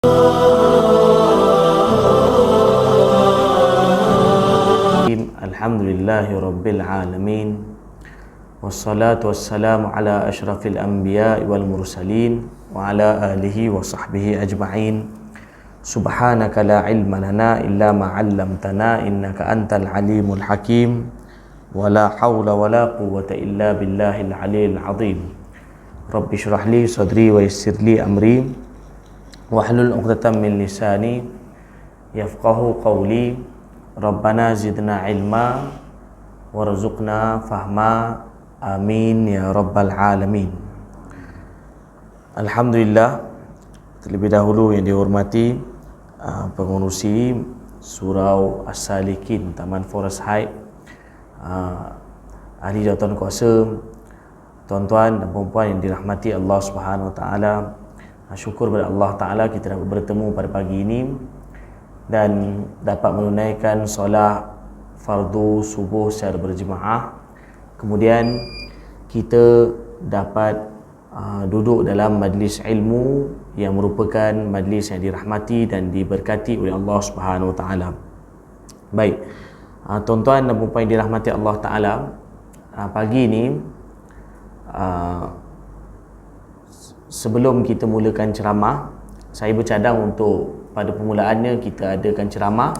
Alhamdulillahi Rabbil Alamin, wassalatu wassalamu ala ashrafil anbiya wal mursalin wa ala alihi wa sahbihi ajma'in. Subhanaka la ilma lana illa ma 'allamtana innaka antal alimul hakim, wa la hawla wa la quwwata illa billahil aliyyil azim. Rabbi shrah li sadri wa yassir li amri wahlul 'uqdatam min lisani yafqahu qawli. Rabbana zidna ilma warzuqna fahma, amin ya rabbal alamin. Alhamdulillah, terlebih dahulu yang dihormati pengurusi Surau As-Salikin Taman Forest Heights, ahli jawatan kuasa, tuan-tuan dan puan-puan yang dirahmati Allah Subhanahu Wa Taala. Syukur kepada Allah Taala kita dapat bertemu pada pagi ini dan dapat menunaikan solat fardu subuh secara berjemaah. Kemudian kita dapat duduk dalam majlis ilmu yang merupakan majlis yang dirahmati dan diberkati oleh Allah Subhanahu Wa Taala. Baik, tuan-tuan dan puan-puan yang dirahmati Allah Taala, pagi ini sebelum kita mulakan ceramah, saya bercadang untuk pada permulaannya kita adakan ceramah.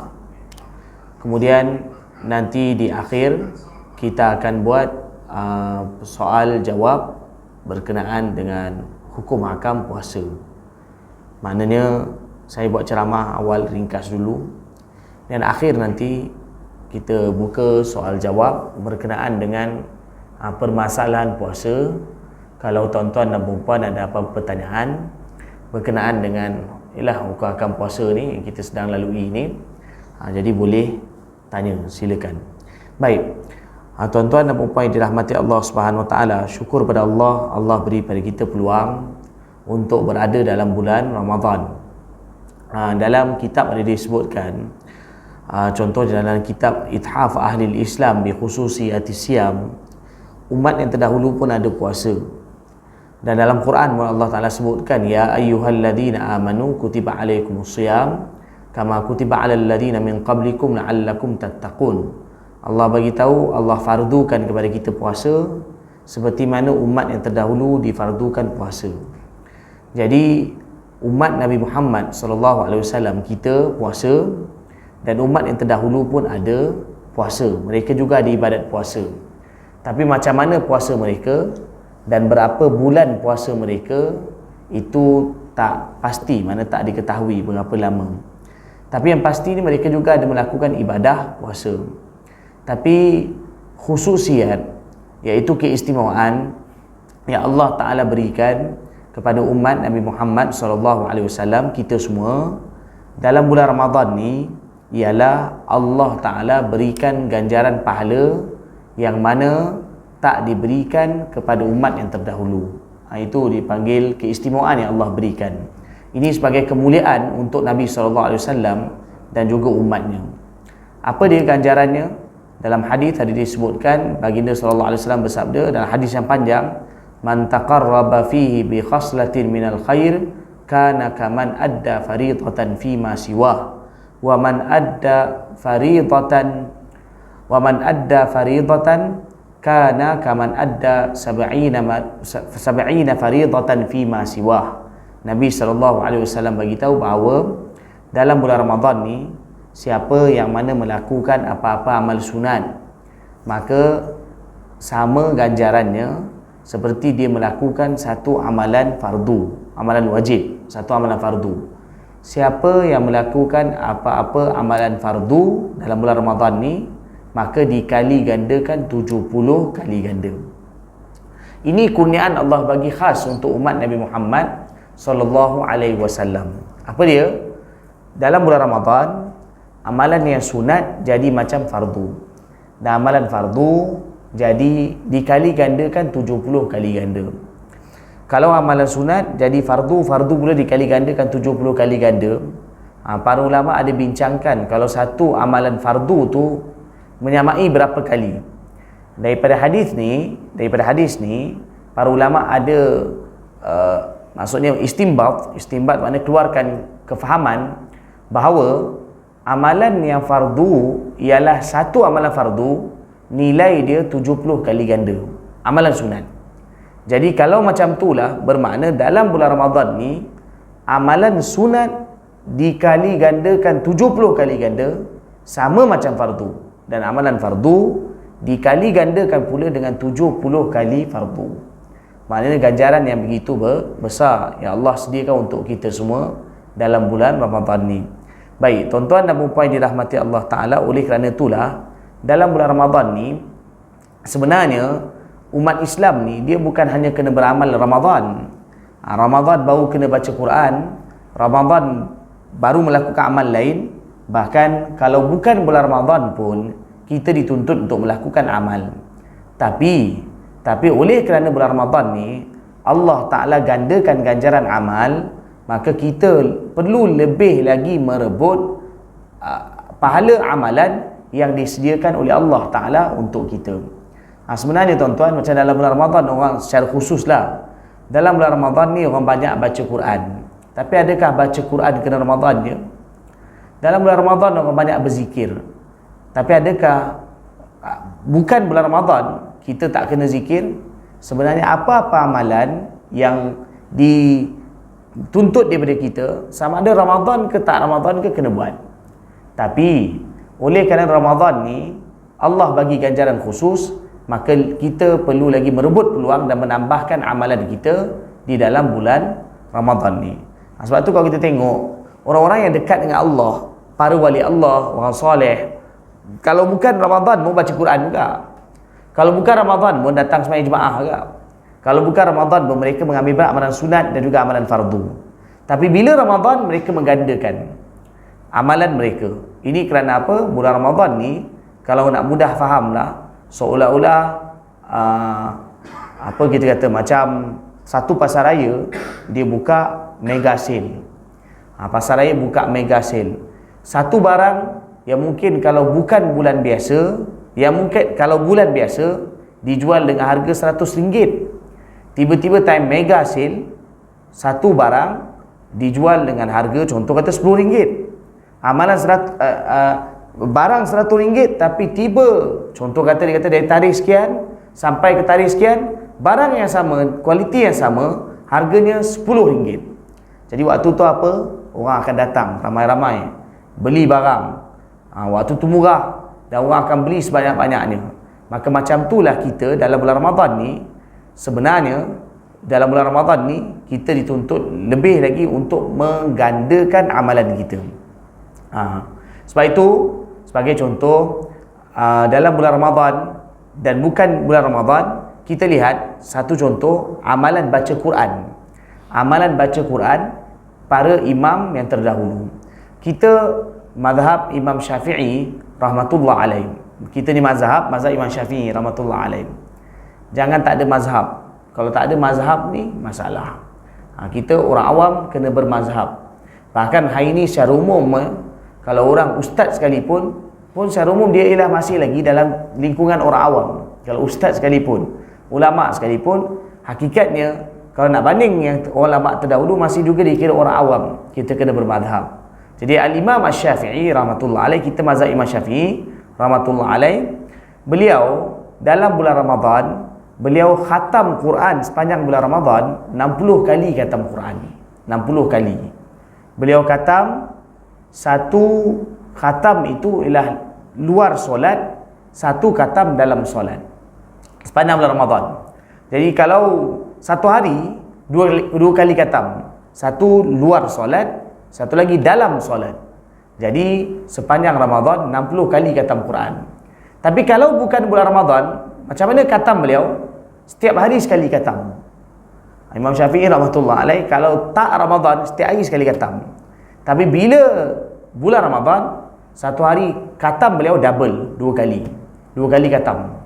Kemudian nanti di akhir kita akan buat soal jawab berkenaan dengan hukum hakam puasa. Maknanya saya buat ceramah awal ringkas dulu, dan akhir nanti kita buka soal jawab berkenaan dengan permasalahan puasa. Kalau tuan-tuan dan puan ada apa-apa pertanyaan berkenaan dengan hukum hakam puasa ni yang kita sedang lalui ni, jadi boleh tanya, silakan. Baik, tuan-tuan dan puan-puan yang dirahmati Allah Subhanahu Wa Taala, syukur pada Allah, Allah beri pada kita peluang untuk berada dalam bulan Ramadan. Dalam kitab ada disebutkan, contoh dalam kitab Ithaf Ahli Islam bi Khususiyati Siyam, umat yang terdahulu pun ada puasa. Dan dalam Quran Allah Ta'ala sebutkan, ya ayyuhalladzina amanu kutiba alaikumusiyam kama kutiba alal ladzina min qablikum la'allakum tattaqun. Allah bagi tahu, Allah fardukan kepada kita puasa seperti mana umat yang terdahulu difardukan puasa. Jadi umat Nabi Muhammad SAW kita puasa, dan umat yang terdahulu pun ada puasa. Mereka juga ada ibadat puasa. Tapi macam mana puasa mereka dan berapa bulan puasa mereka itu tak pasti, mana tak diketahui berapa lama. Tapi yang pasti ni mereka juga ada melakukan ibadah puasa. Tapi khususiat, iaitu keistimewaan yang Allah Ta'ala berikan kepada umat Nabi Muhammad SAW, kita semua dalam bulan Ramadan ni, ialah Allah Ta'ala berikan ganjaran pahala yang mana tak diberikan kepada umat yang terdahulu. Itu dipanggil keistimewaan yang Allah berikan. Ini sebagai kemuliaan untuk Nabi SAW dan juga umatnya. Apa dia ganjarannya? Dalam hadis tadi disebutkan, baginda SAW bersabda dalam hadis yang panjang, man taqarraba fihi bi khaslatin minal khair kana kaman adda fariidatan fi ma siwah, wa man adda fariidatan kana kaman adda sab'ina fariidatan fi ma siwah. Nabi SAW bagi tahu bahawa dalam bulan Ramadan ni, siapa yang mana melakukan apa-apa amal sunat, maka sama ganjarannya seperti dia melakukan satu amalan fardu, amalan wajib, satu amalan fardu. Siapa yang melakukan apa-apa amalan fardu dalam bulan Ramadan ni, maka dikali gandakan 70 kali ganda. Ini kurniaan Allah bagi khas untuk umat Nabi Muhammad SAW. Apa dia? Dalam bulan Ramadan, amalan yang sunat jadi macam fardu, dan amalan fardu jadi dikali gandakan 70 kali ganda. Kalau amalan sunat jadi fardu pula dikali gandakan 70 kali ganda. Para ulama ada bincangkan kalau satu amalan fardu tu menyamai berapa kali. Daripada hadis ni para ulama ada maksudnya istimbat maknanya keluarkan kefahaman bahawa amalan yang fardu ialah satu amalan fardu, nilai dia 70 kali ganda amalan sunat. Jadi kalau macam itulah, bermakna dalam bulan Ramadan ni amalan sunat dikali gandakan 70 kali ganda, sama macam fardu. Dan amalan fardu dikali gandakan pula dengan 70 kali fardu. Maknanya ganjaran yang begitu besar yang Allah sediakan untuk kita semua dalam bulan Ramadan ni. Baik, tuan-tuan dan puan-puan dirahmati Allah Ta'ala, oleh kerana itulah dalam bulan Ramadan ni sebenarnya umat Islam ni dia bukan hanya kena beramal Ramadan. Ramadan baru kena baca Quran, Ramadan baru melakukan amal lain. Bahkan kalau bukan bulan Ramadan pun kita dituntut untuk melakukan amal. Tapi oleh kerana bulan Ramadan ni Allah Ta'ala gandakan ganjaran amal, maka kita perlu lebih lagi merebut pahala amalan yang disediakan oleh Allah Ta'ala untuk kita. Sebenarnya tuan-tuan, macam dalam bulan Ramadan orang secara khusus lah, dalam bulan Ramadan ni orang banyak baca Quran. Tapi adakah baca Quran kena Ramadan je? Dalam bulan Ramadan orang banyak berzikir. Tapi adakah bukan bulan Ramadan kita tak kena zikir? Sebenarnya apa-apa amalan yang dituntut daripada kita, sama ada Ramadan ke tak Ramadan ke, kena buat. Tapi oleh kerana Ramadan ni Allah bagi ganjaran khusus, maka kita perlu lagi merebut peluang dan menambahkan amalan kita di dalam bulan Ramadan ni. Sebab tu kalau kita tengok orang-orang yang dekat dengan Allah, para wali Allah, orang soleh, kalau bukan Ramadan pun baca Quran juga. Kalau bukan Ramadan pun datang sembahyang jemaah juga. Kalau bukan Ramadan pun mereka mengambil amalan sunat dan juga amalan fardu. Tapi bila Ramadan mereka menggandakan amalan mereka. Ini kerana apa? Bulan Ramadan ni kalau nak mudah fahamlah, seolah-olah apa kita kata, macam satu pasar raya dia buka mega sale. Pasar raya buka mega sale. Satu barang yang mungkin kalau bukan bulan biasa, yang mungkin kalau bulan biasa dijual dengan harga RM100, tiba-tiba time mega sale satu barang dijual dengan harga contoh kata RM10. Amalan barang RM100, tapi tiba contoh kata dia kata dari tarikh sekian sampai ke tarikh sekian, barang yang sama, kualiti yang sama, harganya RM10. Jadi waktu tu apa? Orang akan datang ramai-ramai beli barang. Waktu tu murah dan orang akan beli sebanyak-banyaknya. Maka macam itulah kita dalam bulan Ramadan ni, sebenarnya dalam bulan Ramadan ni kita dituntut lebih lagi untuk menggandakan amalan kita. Sebab itu, sebagai contoh, dalam bulan Ramadan dan bukan bulan Ramadan, kita lihat satu contoh amalan baca Quran. Amalan baca Quran para imam yang terdahulu. Kita mazhab Imam Syafi'i rahmatullah alaih. Kita ni mazhab Imam Syafi'i rahmatullah alaih. Jangan tak ada mazhab. Kalau tak ada mazhab ni masalah. Kita orang awam kena bermazhab. Bahkan hari ni secara umum, kalau orang ustaz sekalipun pun secara umum dia ialah masih lagi dalam lingkungan orang awam. Kalau ustaz sekalipun, ulama sekalipun, hakikatnya kalau nak banding yang ulama terdahulu masih juga dikira orang awam. Kita kena bermazhab. Jadi Al-Imam Asy-Syafi'i rahmatullah alaih, kita mazhab Imam Syafi'i rahmatullah alaih, beliau dalam bulan Ramadan beliau khatam Quran sepanjang bulan Ramadan 60 kali khatam Quran. 60 kali. Beliau khatam, satu khatam itu ialah luar solat, satu khatam dalam solat sepanjang bulan Ramadan. Jadi kalau satu hari dua kali khatam, satu luar solat, satu lagi dalam solat. Jadi sepanjang Ramadan 60 kali khatam Quran. Tapi kalau bukan bulan Ramadan, macam mana khatam beliau? Setiap hari sekali khatam. Imam Syafi'i rahmatullah alaih, kalau tak Ramadan setiap hari sekali khatam. Tapi bila bulan Ramadan, satu hari khatam beliau double, dua kali khatam.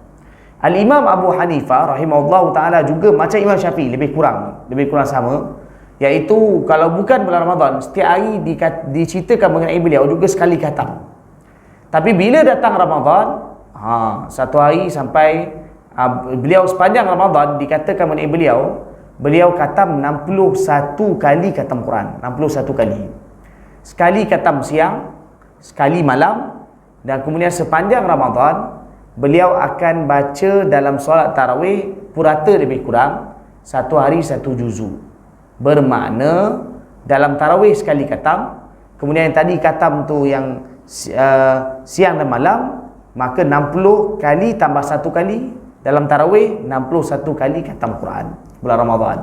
Al-Imam Abu Hanifah rahimahullah ta'ala juga macam Imam Syafi'i, lebih kurang sama, iaitu kalau bukan bulan Ramadan setiap hari diceritakan mengenai beliau juga sekali khatam. Tapi bila datang Ramadan, satu hari sampai beliau sepanjang Ramadan dikatakan mengenai beliau khatam 61 kali khatam Quran, 61 kali. sekali khatam siang, sekali malam, dan kemudian sepanjang Ramadan beliau akan baca dalam solat tarawih purata lebih kurang satu hari satu juzu. Bermakna dalam tarawih sekali khatam, kemudian yang tadi khatam tu yang siang dan malam, maka 60 kali tambah satu kali dalam tarawih, 61 kali khatam Quran bulan Ramadan.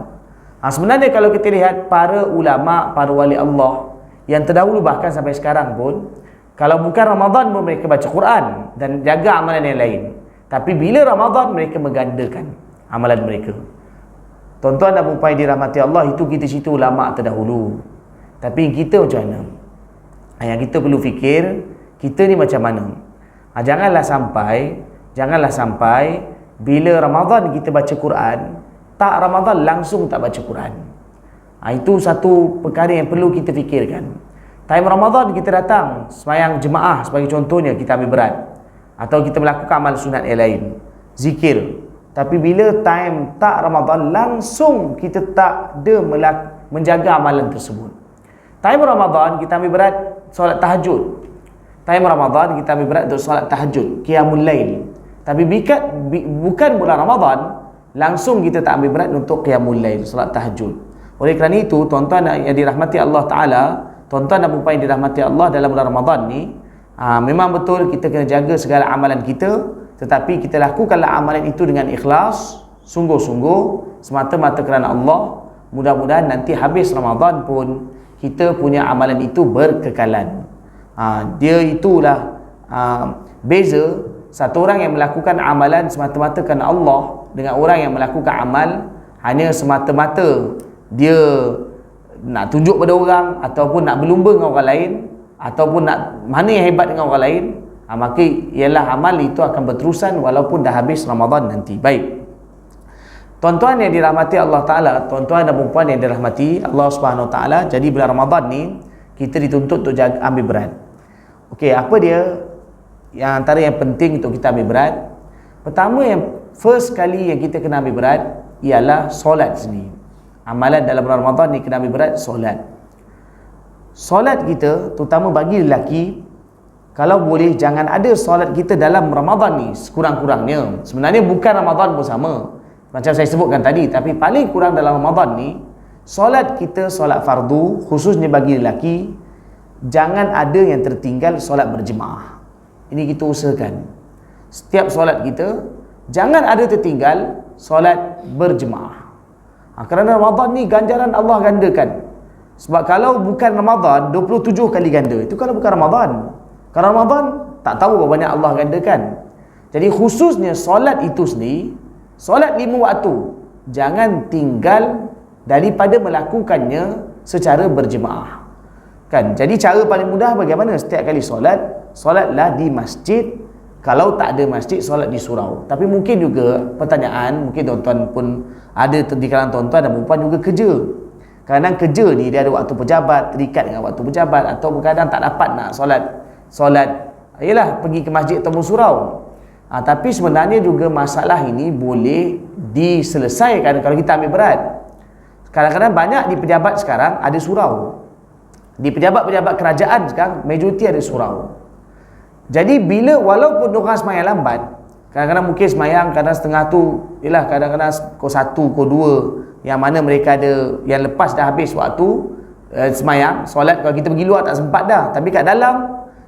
Sebenarnya kalau kita lihat para ulama, para wali Allah yang terdahulu bahkan sampai sekarang pun, kalau bukan Ramadan pun mereka baca Quran dan jaga amalan yang lain. Tapi bila Ramadan mereka menggandakan amalan mereka. Tuan-tuan dan puan yang dirahmati Allah, itu kita cerita ulama terdahulu. Tapi kita macam mana? Yang kita perlu fikir, kita ni macam mana? Janganlah sampai bila Ramadan kita baca Quran, tak Ramadan langsung tak baca Quran. Itu satu perkara yang perlu kita fikirkan. Time Ramadan kita datang sembahyang jemaah sebagai contohnya, kita ambil berat, atau kita melakukan amal sunat yang lain, zikir. Tapi bila time tak Ramadan, langsung kita tak ada menjaga amalan tersebut. Time Ramadan kita ambil berat solat tahajud. Time Ramadan kita ambil berat untuk solat tahajud, qiyamul lail. Tapi bukan bulan Ramadan, langsung kita tak ambil berat untuk qiyamul lail, solat tahajud. Oleh kerana itu, tuan-tuan yang dirahmati Allah Ta'ala, tuan-tuan dan puan yang dirahmati Allah, dalam bulan Ramadan ni, memang betul kita kena jaga segala amalan kita, tetapi kita lakukanlah amalan itu dengan ikhlas, sungguh-sungguh, semata-mata kerana Allah. Mudah-mudahan nanti habis Ramadan pun kita punya amalan itu berkekalan. Dia itulah beza satu orang yang melakukan amalan semata-mata kerana Allah dengan orang yang melakukan amal hanya semata-mata dia nak tunjuk pada orang, ataupun nak berlumba dengan orang lain, ataupun nak mana yang hebat dengan orang lain. Maka ialah amal itu akan berterusan walaupun dah habis Ramadan nanti. Baik, tuan-tuan yang dirahmati Allah Ta'ala, tuan-tuan dan puan yang dirahmati Allah Subhanahu Wa Ta'ala, jadi bulan Ramadan ni kita dituntut untuk ambil berat. Okey, apa dia yang antara yang penting untuk kita ambil berat? Pertama, yang first kali yang kita kena ambil berat ialah solat sendiri. Amalan dalam bulan Ramadan ni kena ambil berat solat. Solat kita, terutama bagi lelaki, kalau boleh jangan ada solat kita dalam Ramadan ni sekurang-kurangnya. Sebenarnya bukan Ramadan pun sama, macam saya sebutkan tadi, tapi paling kurang dalam Ramadan ni, solat kita, solat fardu, khususnya bagi lelaki, jangan ada yang tertinggal solat berjemaah. Ini kita usahakan. Setiap solat kita, jangan ada tertinggal solat berjemaah. Kerana Ramadan ni ganjaran Allah gandakan. Sebab kalau bukan Ramadan, 27 kali ganda. Itu kalau bukan Ramadan. Kalau Ramadan, tak tahu berapa banyak Allah gandakan. Jadi khususnya solat itu sendiri, solat 5 waktu, jangan tinggal daripada melakukannya secara berjemaah. Kan? Jadi cara paling mudah bagaimana? Setiap kali solat, solatlah di masjid. Kalau tak ada masjid, solat di surau. Tapi mungkin juga pertanyaan, mungkin tuan-tuan pun ada di kalangan tuan-tuan dan perempuan juga kerja. Kadang kerja ni dia ada waktu pejabat, terikat dengan waktu pejabat, atau kadang tak dapat nak solat ialah pergi ke masjid atau surau. Tapi sebenarnya juga masalah ini boleh diselesaikan kalau kita ambil berat. Kadang-kadang banyak di pejabat sekarang ada surau. Di pejabat-pejabat kerajaan sekarang majoriti ada surau. Jadi bila walaupun orang semayang lambat, kadang-kadang mungkin semayang kadang setengah tu, ialah kadang-kadang pukul 1, pukul 2, yang mana mereka ada yang lepas dah habis waktu semayang, solat kalau kita pergi luar tak sempat dah. Tapi kat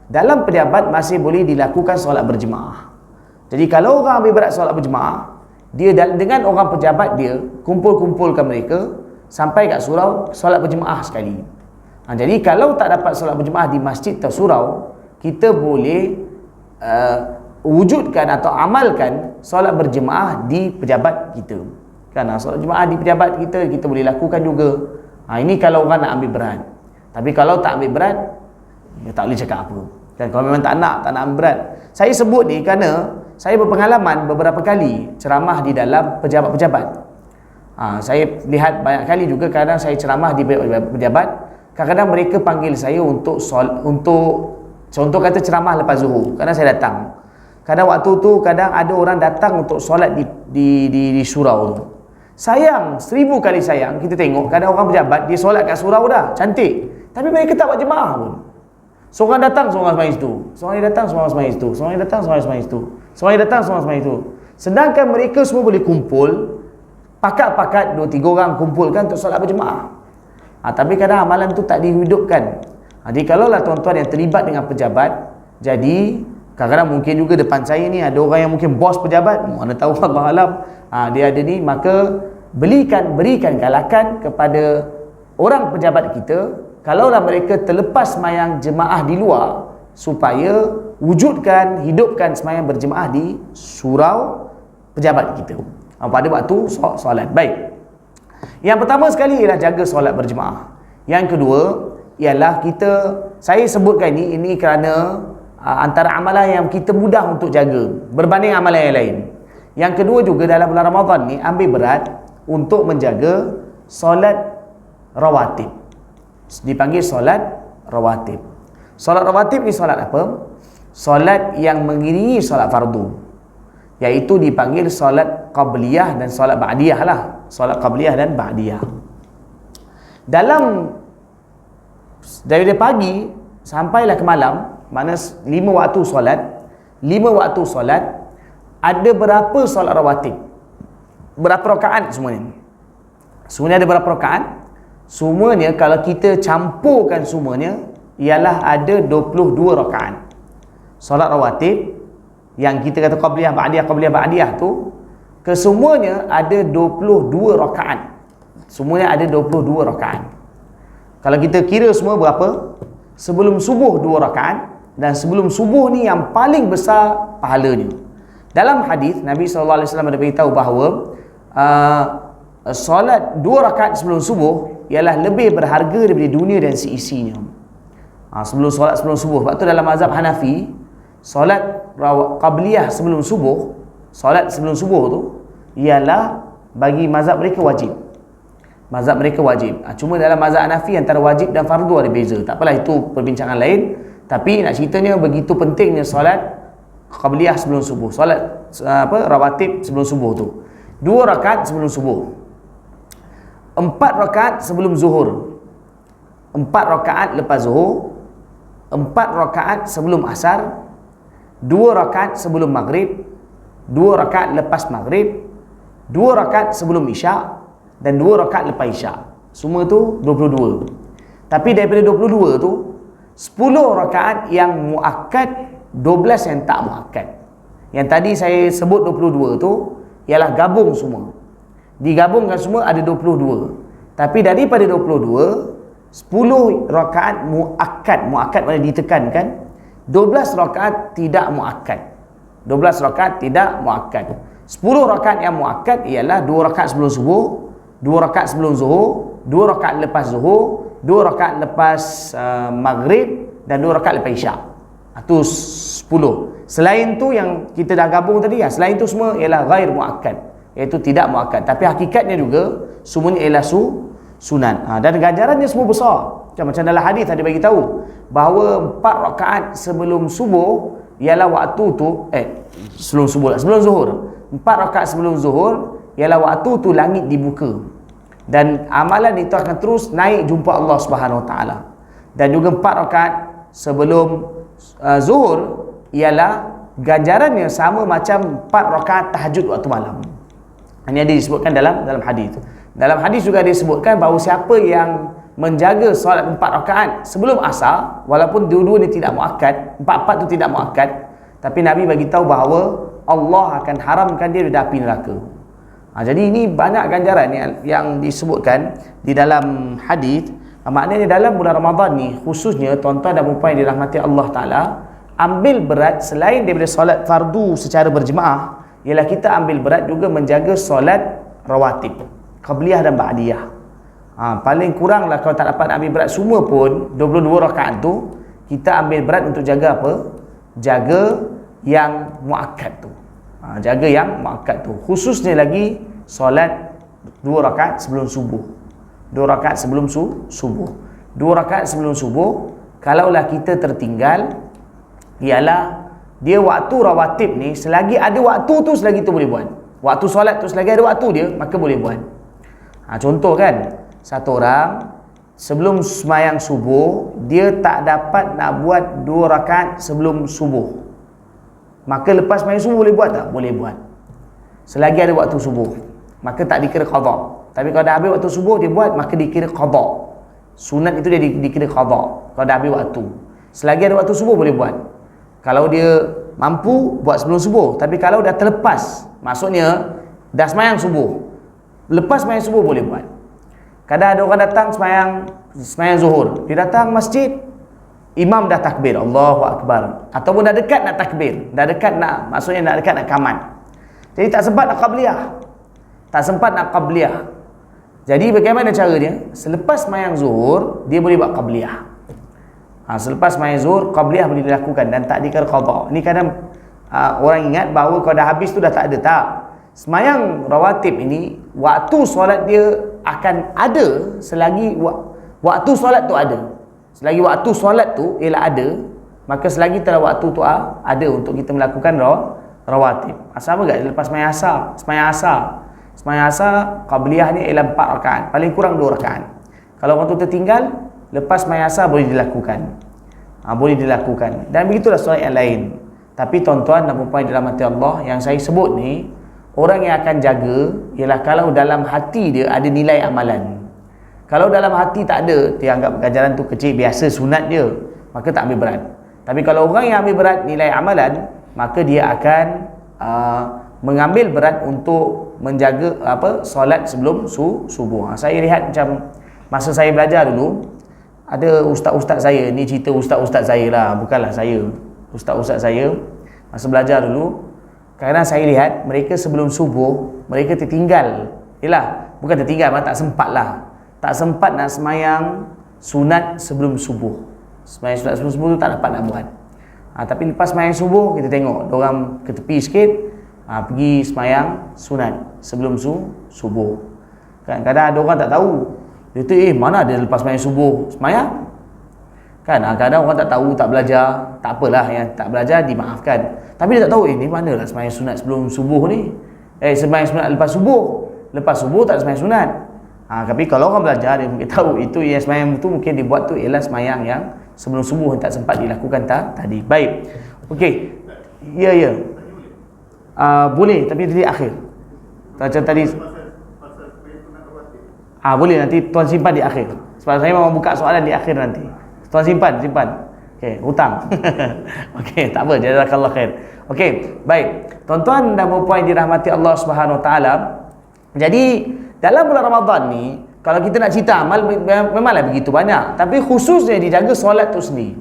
dalam pejabat masih boleh dilakukan solat berjemaah. Jadi kalau orang ambil berat solat berjemaah, dia dengan orang pejabat dia kumpul-kumpulkan mereka sampai kat surau solat berjemaah sekali. Jadi kalau tak dapat solat berjemaah di masjid atau surau, kita boleh wujudkan atau amalkan solat berjemaah di pejabat kita. Kan, solat jemaah di pejabat kita boleh lakukan juga. Ini kalau orang nak ambil berat. Tapi kalau tak ambil berat, dia tak boleh cakap apa. Dan kalau memang tak nak ambil berat. Saya sebut ni kerana saya berpengalaman beberapa kali ceramah di dalam pejabat-pejabat. Saya lihat banyak kali juga kadang saya ceramah di pejabat, kadang-kadang mereka panggil saya untuk contoh kata ceramah lepas zuhur. Kadang saya datang. Kadang waktu tu kadang ada orang datang untuk solat di surau tu. Sayang, 1000 kali sayang kita tengok kadang orang pejabat dia solat kat surau dah, cantik. Tapi mereka tak buat jemaah pun. Seorang datang, seorang sembahyang situ. Seorang datang, seorang sembahyang situ. Seorang datang, seorang sembahyang situ. Seorang datang, seorang sembahyang situ. Sedangkan mereka semua boleh kumpul, pakat-pakat 2-3 orang kumpulkan untuk solat berjemaah. Tapi kadang amalan tu tak dihidupkan. Jadi kalaulah tuan-tuan yang terlibat dengan pejabat, jadi kadang-kadang mungkin juga depan saya ni ada orang yang mungkin bos pejabat, mana tahu Allah alam, dia ada ni, maka berikan galakan kepada orang pejabat kita, kalaulah mereka terlepas sembahyang jemaah di luar, supaya wujudkan, hidupkan sembahyang berjemaah di surau pejabat kita pada waktu solat. Baik, yang pertama sekali ialah jaga solat berjemaah. Yang kedua ialah saya sebutkan ini kerana antara amalan yang kita mudah untuk jaga berbanding amalan yang lain. Yang kedua juga, dalam bulan Ramadan ni ambil berat untuk menjaga solat rawatib. Dipanggil solat rawatib. Solat rawatib ni solat apa? Solat yang mengiringi solat fardu, iaitu dipanggil solat qabliyah dan solat ba'diyah lah. Solat qabliyah dan ba'diyah. Dari pagi sampailah ke malam, mana 5 waktu solat. 5 waktu solat, ada berapa solat rawatib? Berapa rakaat semuanya? Semuanya ada berapa rakaat? Semuanya kalau kita campurkan semuanya ialah ada 22 rakaat. Solat rawatib yang kita kata qabliyah ba'diyah tu, kesemuanya ada 22 rakaat. Semuanya ada 22 rakaat. Kalau kita kira semua berapa? Sebelum subuh 2 rakaat, dan sebelum subuh ni yang paling besar pahalanya. Dalam hadis Nabi SAW ada beritahu bahawa solat 2 rakaat sebelum subuh ialah lebih berharga daripada dunia dan seisinya. Sebelum subuh. Sebab tu dalam mazhab Hanafi, solat qabliyah sebelum subuh, solat sebelum subuh tu ialah bagi mazhab mereka wajib. Mazhab mereka wajib. Cuma dalam mazhab Hanafi antara wajib dan fardu ada beza. Tak apalah, itu perbincangan lain. Tapi nak ceritanya begitu pentingnya solat qabliyah sebelum subuh. Solat rawatib sebelum subuh tu. 2 rakaat sebelum subuh. 4 rakaat sebelum zuhur. 4 rakaat lepas zuhur. 4 rakaat sebelum asar. 2 rakaat sebelum maghrib. 2 rakaat lepas maghrib. 2 rakaat sebelum isyak. Dan 2 rakaat lepas isyak. Semua tu 22. Tapi daripada 22 tu, 10 rakaat yang muakkad, 12 yang tak muakkad. Yang tadi saya sebut 22 tu ialah gabung semua. Digabungkan semua ada 22. Tapi daripada 22, 10 rakaat muakkad. Muakkad maknanya ditekankan. 12 rakaat tidak muakkad. 12 rakaat tidak muakkad. 10 rakaat yang muakkad ialah 2 rakaat sebelum subuh, 2 rakaat sebelum zuhur, 2 rakaat lepas zuhur, 2 rakaat lepas maghrib, dan 2 rakaat lepas isyak. Itu 10. Selain tu yang kita dah gabung tadi, selain tu semua ialah ghair muakkad, iaitu tidak muakkad. Tapi hakikatnya juga semuanya ialah sunan. Dan ganjarannya semua besar. Macam dalam hadis tadi bagi tahu bahawa 4 rakaat sebelum subuh ialah waktu tu sebelum zuhur. 4 rakaat sebelum zuhur ialah waktu tu langit dibuka. Dan amalan itu akan terus naik jumpa Allah Subhanahu Wa Taala. Dan juga 4 rakaat sebelum zuhur ialah ganjarannya sama macam 4 rakaat tahajud waktu malam. Ini ada disebutkan dalam hadis. Dalam hadis juga disebutkan bahawa siapa yang menjaga solat 4 rakaat sebelum asar, walaupun dua-dua ni tidak muakkad, 4 tu tidak muakkad, tapi Nabi bagi tahu bahawa Allah akan haramkan dia dari api neraka. Jadi ini banyak ganjaran yang disebutkan di dalam hadis. Maknanya dalam bulan Ramadan ni khususnya, tuan-tuan dan puan yang dirahmati Allah Ta'ala, ambil berat selain daripada solat fardu secara berjemaah, ialah kita ambil berat juga menjaga solat rawatib, qabliyah dan ba'diyah. Paling kuranglah kalau tak dapat ambil berat semua pun 22 rakaat tu, kita ambil berat untuk jaga apa? Jaga yang muakkad tu. Jaga yang muakkad tu. Khususnya lagi solat 2 rakaat sebelum subuh. 2 rakaat sebelum subuh. 2 rakaat sebelum subuh, kalaulah kita tertinggal, ialah dia waktu rawatib ni, selagi ada waktu tu, selagi tu boleh buat. Waktu solat tu selagi ada waktu dia, maka boleh buat. Contoh kan, satu orang sebelum sembahyang subuh, dia tak dapat nak buat 2 rakaat sebelum subuh, maka lepas sembahyang subuh boleh buat tak? Boleh buat, selagi ada waktu subuh, maka tak dikira qada. Tapi kalau dah habis waktu subuh dia buat, maka dikira qada. Sunat itu dia dikira qada kalau dah habis waktu. Selagi ada waktu subuh boleh buat. Kalau dia mampu buat sebelum subuh, tapi kalau dah terlepas, maksudnya dah sembahyang subuh, lepas sembahyang subuh boleh buat. Kadang ada orang datang sembahyang zuhur, dia datang masjid, imam dah takbir, Allahu Akbar, ataupun dah dekat nak takbir, dah dekat nak, maksudnya dah dekat nak kamat, jadi tak sempat nak qabliyah. Jadi bagaimana cara dia? Selepas sembahyang zuhur dia boleh buat qabliyah. Selepas sembahyang zuhur, qabliyah boleh dilakukan dan tak dikira qada. Ini kadang orang ingat bahawa kalau dah habis tu dah tak ada. Tak. Sembahyang rawatib ini, waktu solat dia akan ada selagi waktu solat tu ada. Selagi waktu solat tu ialah ada, maka selagi telah waktu tu ada untuk kita melakukan rawatib. Sama tak lepas sembahyang asar? Sembahyang asar qabliyah ni ialah 4 rakaat, paling kurang 2 rakaat. Kalau orang tu tertinggal, lepas sembahyang asar boleh dilakukan. Boleh dilakukan. Dan begitulah solat yang lain. Tapi tuan-tuan dan puan-puan dirahmati Allah, yang saya sebut ni, orang yang akan jaga ialah kalau dalam hati dia ada nilai amalan. Kalau dalam hati tak ada, dia anggap ganjaran tu kecil, biasa, sunat dia, maka tak ambil berat. Tapi kalau orang yang ambil berat nilai amalan, maka dia akan mengambil berat untuk menjaga solat sebelum subuh. Saya lihat macam masa saya belajar dulu, ada ustaz-ustaz saya, ni cerita ustaz-ustaz saya lah, bukanlah saya. Ustaz-ustaz saya masa belajar dulu, kadang saya lihat mereka sebelum subuh mereka tertinggal. Bukan tertinggal, tak sempat lah. Tak sempat nak semayang sunat sebelum subuh. Semayang sunat sebelum subuh tu tak dapat nak buat. Tapi lepas semayang subuh, kita tengok diorang ke tepi sikit, pergi semayang sunat sebelum subuh. Kadang-kadang ada orang tak tahu. Dia tu mana ada lepas semayang subuh semayang? Kadang orang tak tahu, tak belajar. Tak apalah, yang tak belajar dimaafkan. Tapi dia tak tahu, ni mana lah semayang sunat sebelum subuh ni. Semayang sunat lepas subuh. Lepas subuh tak ada semayang sunat. Tapi kalau orang belajar, dia mungkin tahu itu yang semayang tu mungkin dibuat tu ialah semayang yang sebelum subuh, yang tak sempat dilakukan tadi. Baik. Okey. Ya. Boleh, tapi di akhir. Macam tadi. Boleh, nanti tuan simpan di akhir. Sebab saya mau buka soalan di akhir nanti. Tuan simpan. Okey, hutang. Okey, tak apa, jazakallah khair. Okey, baik. Tuan-tuan dan puan-puan yang dirahmati Allah Subhanahu Wa Taala. Jadi, dalam bulan Ramadan ni, kalau kita nak cerita amal memanglah begitu banyak, tapi khususnya dijaga solat tu sendiri.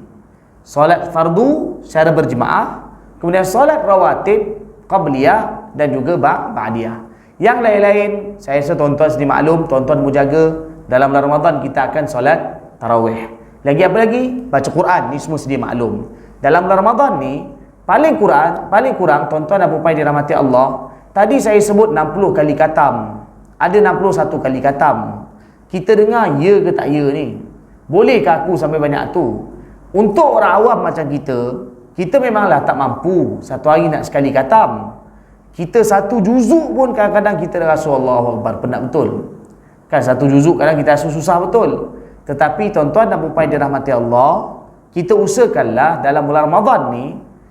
Solat fardu secara berjemaah, kemudian solat rawatib, qabliyah dan juga ba'diyah. Yang lain-lain, saya rasa tuan-tuan sendiri maklum, tuan-tuan menjaga dalam bulan Ramadan kita akan solat tarawih. Lagi apa lagi? Baca Quran, ni semua sedia maklum. Dalam bulan Ramadan ni, paling kurang tuan-tuan dan puan-puan dirahmati Allah, tadi saya sebut 60 kali khatam. Ada 61 kali khatam. Kita dengar ya ke tak ya ni? Bolehkah aku sampai banyak tu? Untuk orang awam macam kita memanglah tak mampu satu hari nak sekali khatam. Kita satu juzuk pun kadang-kadang kita rasa Allahu Akbar, penat betul. Satu juzuk kadang kita rasa susah betul. Tetapi tuan-tuan dan puan-puan dirahmati Allah, kita usahakanlah dalam bulan Ramadan ni,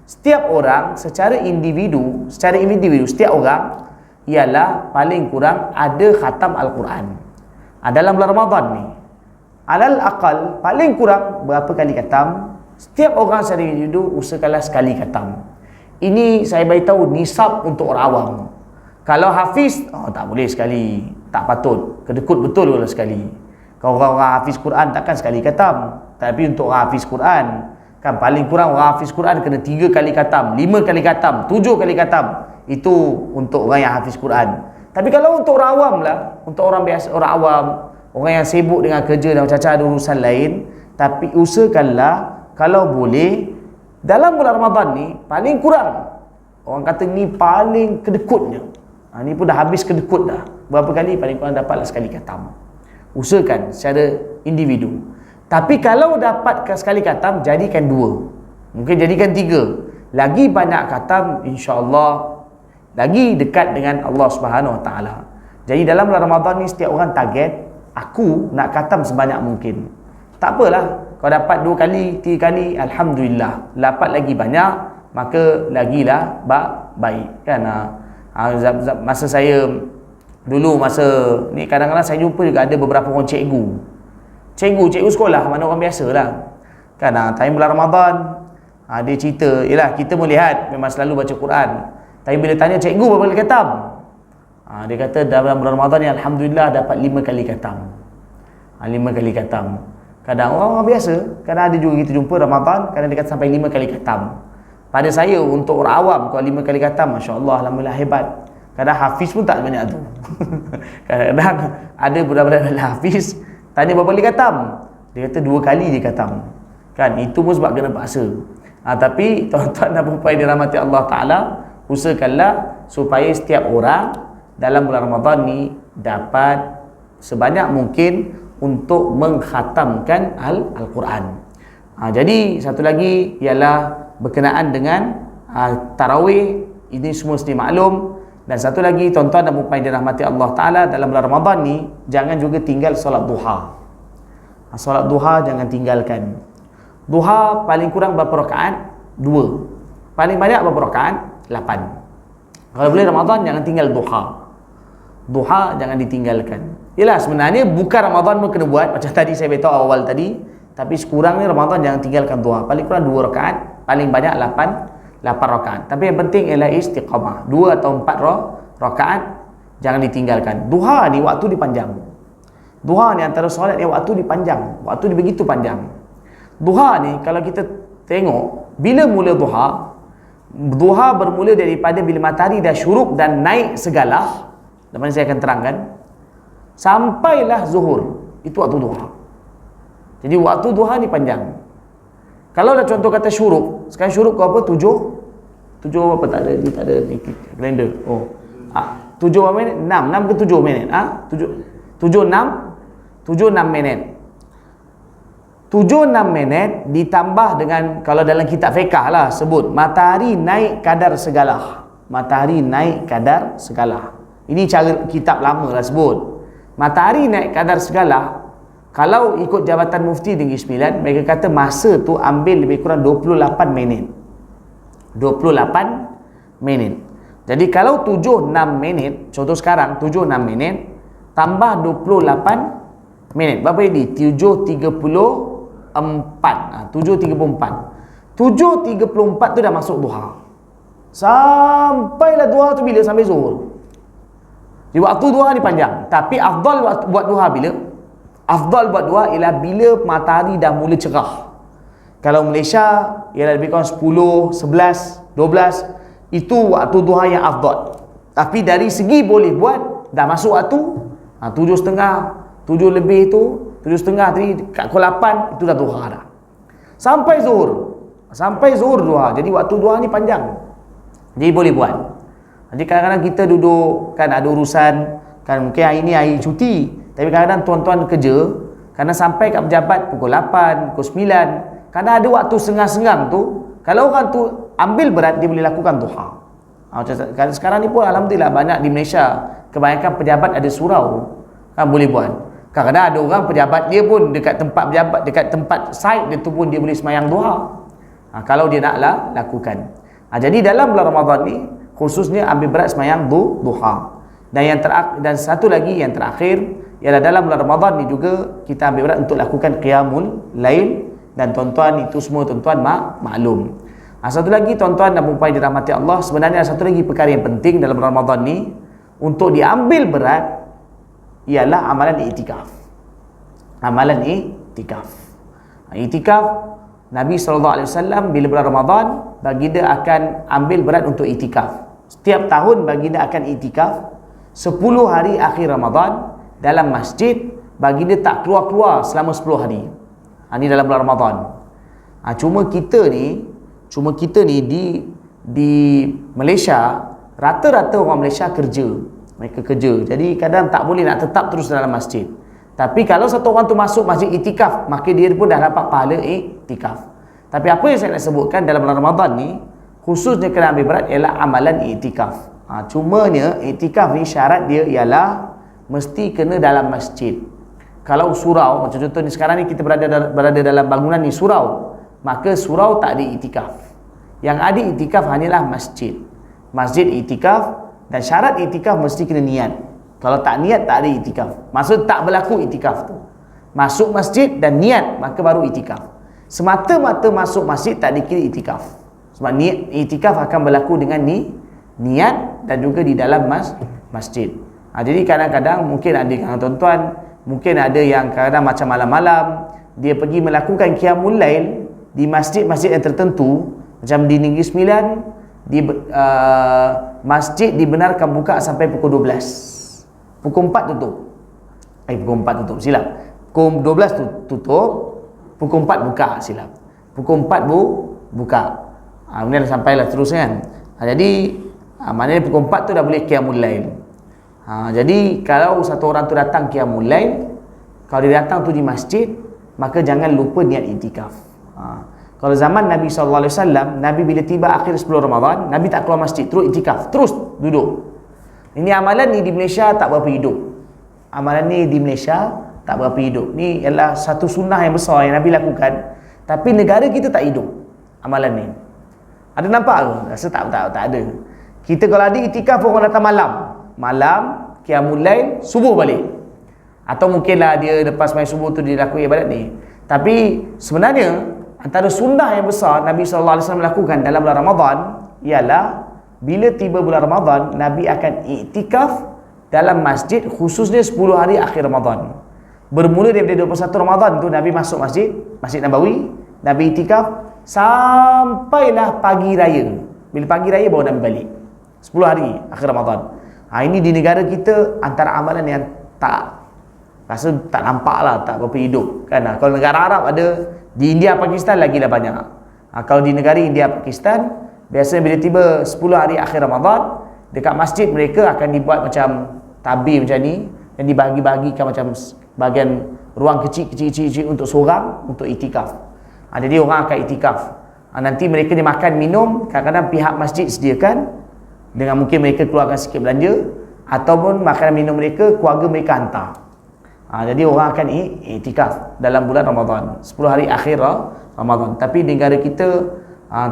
setiap orang secara individu, setiap orang ialah paling kurang ada khatam Al-Quran. Dalam bulan Ramadan ni, alal aqal paling kurang berapa kali khatam? Setiap orang secara individu usahakanlah sekali khatam. Ini saya beritahu nisab untuk orang awam. Kalau hafiz, tak boleh sekali, tak patut, kedekut betul kalau sekali. Kalau orang hafiz Quran takkan sekali khatam. Tapi untuk orang hafiz Quran, kan paling kurang orang hafiz Quran kena 3 kali khatam, 5 kali khatam, 7 kali khatam. Itu untuk orang yang hafiz Quran. Tapi kalau untuk orang awam lah, untuk orang biasa, orang awam, orang yang sibuk dengan kerja dan macam-macam ada urusan lain, tapi usahakanlah kalau boleh dalam bulan Ramadan ni paling kurang, orang kata ni paling kedekutnya, ni pun dah habis kedekut dah, berapa kali paling kurang dapatlah sekali khatam. Usahakan secara individu. Tapi kalau dapat sekali khatam, jadikan 2, mungkin jadikan 3, lagi banyak khatam, insya-Allah lagi dekat dengan Allah Subhanahu Wa Taala. Jadi dalam bulan Ramadan ni setiap orang target aku nak khatam sebanyak mungkin. Tak apalah, kau dapat 2 kali, 3 kali, alhamdulillah. Dapat lagi banyak, maka lagilah baik kan. Masa saya dulu, masa ni kadang-kadang saya jumpa juga ada beberapa orang cikgu sekolah, mana orang biasa lah kan. Time bulan Ramadan, dia cerita, yelah kita melihat memang selalu baca Quran, tapi bila tanya cikgu berapa kali khatam, dia kata dalam bulan Ramadan ni alhamdulillah dapat 5 kali khatam. 5 kali khatam. Kadang orang biasa, kadang ada juga kita jumpa Ramadan, kadang dia kata sampai 5 kali khatam. Pada saya, untuk orang awam, kalau 5 kali khatam, Masya Allah, alhamdulillah hebat. Kadang hafiz pun tak banyak tu. Kadang-kadang ada budak-budak hafiz, tanya berapa kali khatam, dia kata 2 kali dia khatam kan. Itu pun sebab kena paksa. Tapi tuan-tuan dan puan-puan dirahmati Allah Ta'ala, usahakanlah supaya setiap orang dalam bulan Ramadan ni dapat sebanyak mungkin untuk mengkhatamkan Al-Quran. Jadi satu lagi ialah berkenaan dengan tarawih. Ini semua mesti maklum. Dan satu lagi, tuan-tuan dan puan-puan dirahmati Allah Ta'ala, dalam bulan Ramadan ni jangan juga tinggal solat duha. Solat duha jangan tinggalkan. Duha paling kurang berapa rakaat? 2. Paling banyak berapa rakaat? 8. Kalau boleh Ramadan jangan tinggal duha. Duha jangan ditinggalkan. Yalah, sebenarnya bukan Ramadan pun kena buat, macam tadi saya beritahu awal tadi, tapi sekurangnya Ramadan jangan tinggalkan duha. Paling kurang 2 rakaat, paling banyak 8 rakaat. Tapi yang penting ialah istiqamah. 2 atau 4 rakaat jangan ditinggalkan. Duha ni waktu dipanjang. Duha ni antara solat yang waktu dipanjang. Waktu dia begitu panjang. Duha ni kalau kita tengok, bila mula duha, duha bermula daripada bila matahari dah syuruk dan naik segalah. Lepas ni saya akan terangkan, sampailah zuhur. Itu waktu duha. Jadi waktu duha ni panjang. Kalau dah contoh kata syuruk, sekarang syuruk kau apa? 7 apa, tak ada, tak ada kalender. 7 berapa minit? 6 ke 7 minit? 7 6 minit. 7-6 minit ditambah dengan, kalau dalam kitab fiqh lah sebut, matahari naik kadar segalah. Matahari naik kadar segalah. Ini cara kitab lama lah sebut. Matahari naik kadar segalah, kalau ikut Jabatan Mufti Negeri Sembilan, mereka kata masa tu ambil lebih kurang 28 minit. 28 minit. Jadi kalau 7-6 minit, contoh sekarang 7-6 minit tambah 28 minit, berapa jadi? 7.34. 7.34 tu dah masuk duha. Sampailah duha tu bila? Sampai zuhur. Jadi waktu duha ni panjang. Tapi afdal buat duha bila? Afdal buat duha ialah bila matahari dah mula cerah. Kalau Malaysia ialah lebih kurang 10, 11, 12. Itu waktu duha yang afdal. Tapi dari segi boleh buat, dah masuk waktu 7.30, 7 lebih tu, 7.30 tadi, kat pukul 8 itu dah duha dah. Sampai zuhur. Sampai zuhur duha. Jadi waktu duha ni panjang. Jadi boleh buat. Jadi kadang-kadang kita duduk kan, ada urusan kan, mungkin hari ni hari cuti, tapi kadang-kadang tuan-tuan kerja, kadang sampai kat pejabat pukul 8, pukul 9. Kadang ada waktu senggang-senggang tu, kalau orang tu ambil berat, dia boleh lakukan duha. Sekarang ni pun alhamdulillah banyak di Malaysia, kebanyakan pejabat ada surau kan, boleh buat. Kadang-kadang ada orang pejabat dia pun dekat tempat pejabat, dekat tempat site dia tu pun dia boleh semayang duha. Kalau dia naklah lakukan. Jadi dalam bulan Ramadan ni khususnya ambil berat semayang duha. Dan dan satu lagi yang terakhir ialah dalam bulan Ramadan ni juga kita ambil berat untuk lakukan qiyamul lail. Dan tuan-tuan itu semua tuan-tuan maklum. Satu lagi tuan-tuan dan puan-puan dirahmati Allah, sebenarnya satu lagi perkara yang penting dalam bulan Ramadan ni untuk diambil berat ialah amalan iktikaf. Amalan iktikaf. Iktikaf, Nabi SAW bila bulan Ramadan, baginda akan ambil berat untuk iktikaf. Setiap tahun baginda akan iktikaf 10 hari akhir Ramadan dalam masjid. Baginda tak keluar-keluar selama 10 hari. Ini dalam bulan Ramadan. Cuma kita ni di Malaysia, rata-rata orang Malaysia kerja. Mereka kerja. Jadi kadang tak boleh nak tetap terus dalam masjid. Tapi kalau satu orang tu masuk masjid iktikaf, maka dia pun dah dapat pahala iktikaf. Tapi apa yang saya nak sebutkan dalam bulan Ramadan ni, khususnya kena ambil berat ialah amalan iktikaf. Cumanya iktikaf ni syarat dia ialah mesti kena dalam masjid. Kalau surau, macam contoh ni sekarang ni kita berada dalam bangunan ni surau, maka surau tak ada itikaf. Yang ada itikaf hanyalah masjid. Masjid itikaf, dan syarat itikaf mesti kena niat. Kalau tak niat tak ada itikaf. Maksud tak berlaku itikaf tu. Masuk masjid dan niat, maka baru itikaf. Semata-mata masuk masjid tak dikira itikaf. Sebab niat itikaf akan berlaku dengan niat dan juga di dalam masjid. Jadi kadang-kadang mungkin ada tuan-tuan, mungkin ada yang kadang macam malam-malam dia pergi melakukan qiyamul lail di masjid-masjid yang tertentu, macam di Negeri Sembilan di masjid dibenarkan buka sampai pukul 12. Pukul 4 tutup. Pukul 4 tutup, silap. Pukul 12 tutup, pukul 4 buka, silap. Pukul 4 buka. Kemudian sampailah terus kan. Jadi maknanya pukul 4 tu dah boleh qiyamul lail. Jadi kalau satu orang tu datang qiyamul lail, kalau dia datang tu di masjid, maka jangan lupa niat itikaf. Kalau zaman Nabi SAW, Nabi bila tiba akhir 10 Ramadan, Nabi tak keluar masjid, terus itikaf, terus duduk. Ini amalan ni di Malaysia tak berapa hidup. Amalan ni di Malaysia tak berapa hidup. Ni ialah satu sunnah yang besar yang Nabi lakukan, tapi negara kita tak hidup amalan ni. Ada nampak ke? Rasa tak ada. Kita kalau ada itikaf, orang datang malam qiyamul lail, subuh balik. Atau mungkinlah dia lepas main subuh tu dia lakukan ibadat ni. Tapi sebenarnya antara sunnah yang besar Nabi SAW lakukan dalam bulan Ramadan ialah bila tiba bulan Ramadan, Nabi akan iktikaf dalam masjid, khususnya 10 hari akhir Ramadan. Bermula daripada 21 Ramadan tu Nabi masuk Masjid Nabawi, Nabi iktikaf sampailah pagi raya. Bila pagi raya baru Nabi balik. 10 hari akhir Ramadan. Ini di negara kita antara amalan yang rasa tak nampak lah, tak berapa hidup kan. Kalau negara Arab ada, di India, Pakistan lagi dah banyak. Kalau di negara India, Pakistan, biasanya bila tiba 10 hari akhir Ramadan, dekat masjid mereka akan dibuat macam tabir macam ni, dan dibagi-bagikan macam bahagian ruang kecil untuk seorang, untuk itikaf. Jadi orang akan itikaf. Nanti mereka dia makan, minum, kadang-kadang pihak masjid sediakan, dengan mungkin mereka keluarkan sikit belanja, ataupun makanan minum mereka, keluarga mereka hantar. Jadi orang akan iktikaf dalam bulan Ramadan, 10 hari akhir Ramadan. Tapi negara kita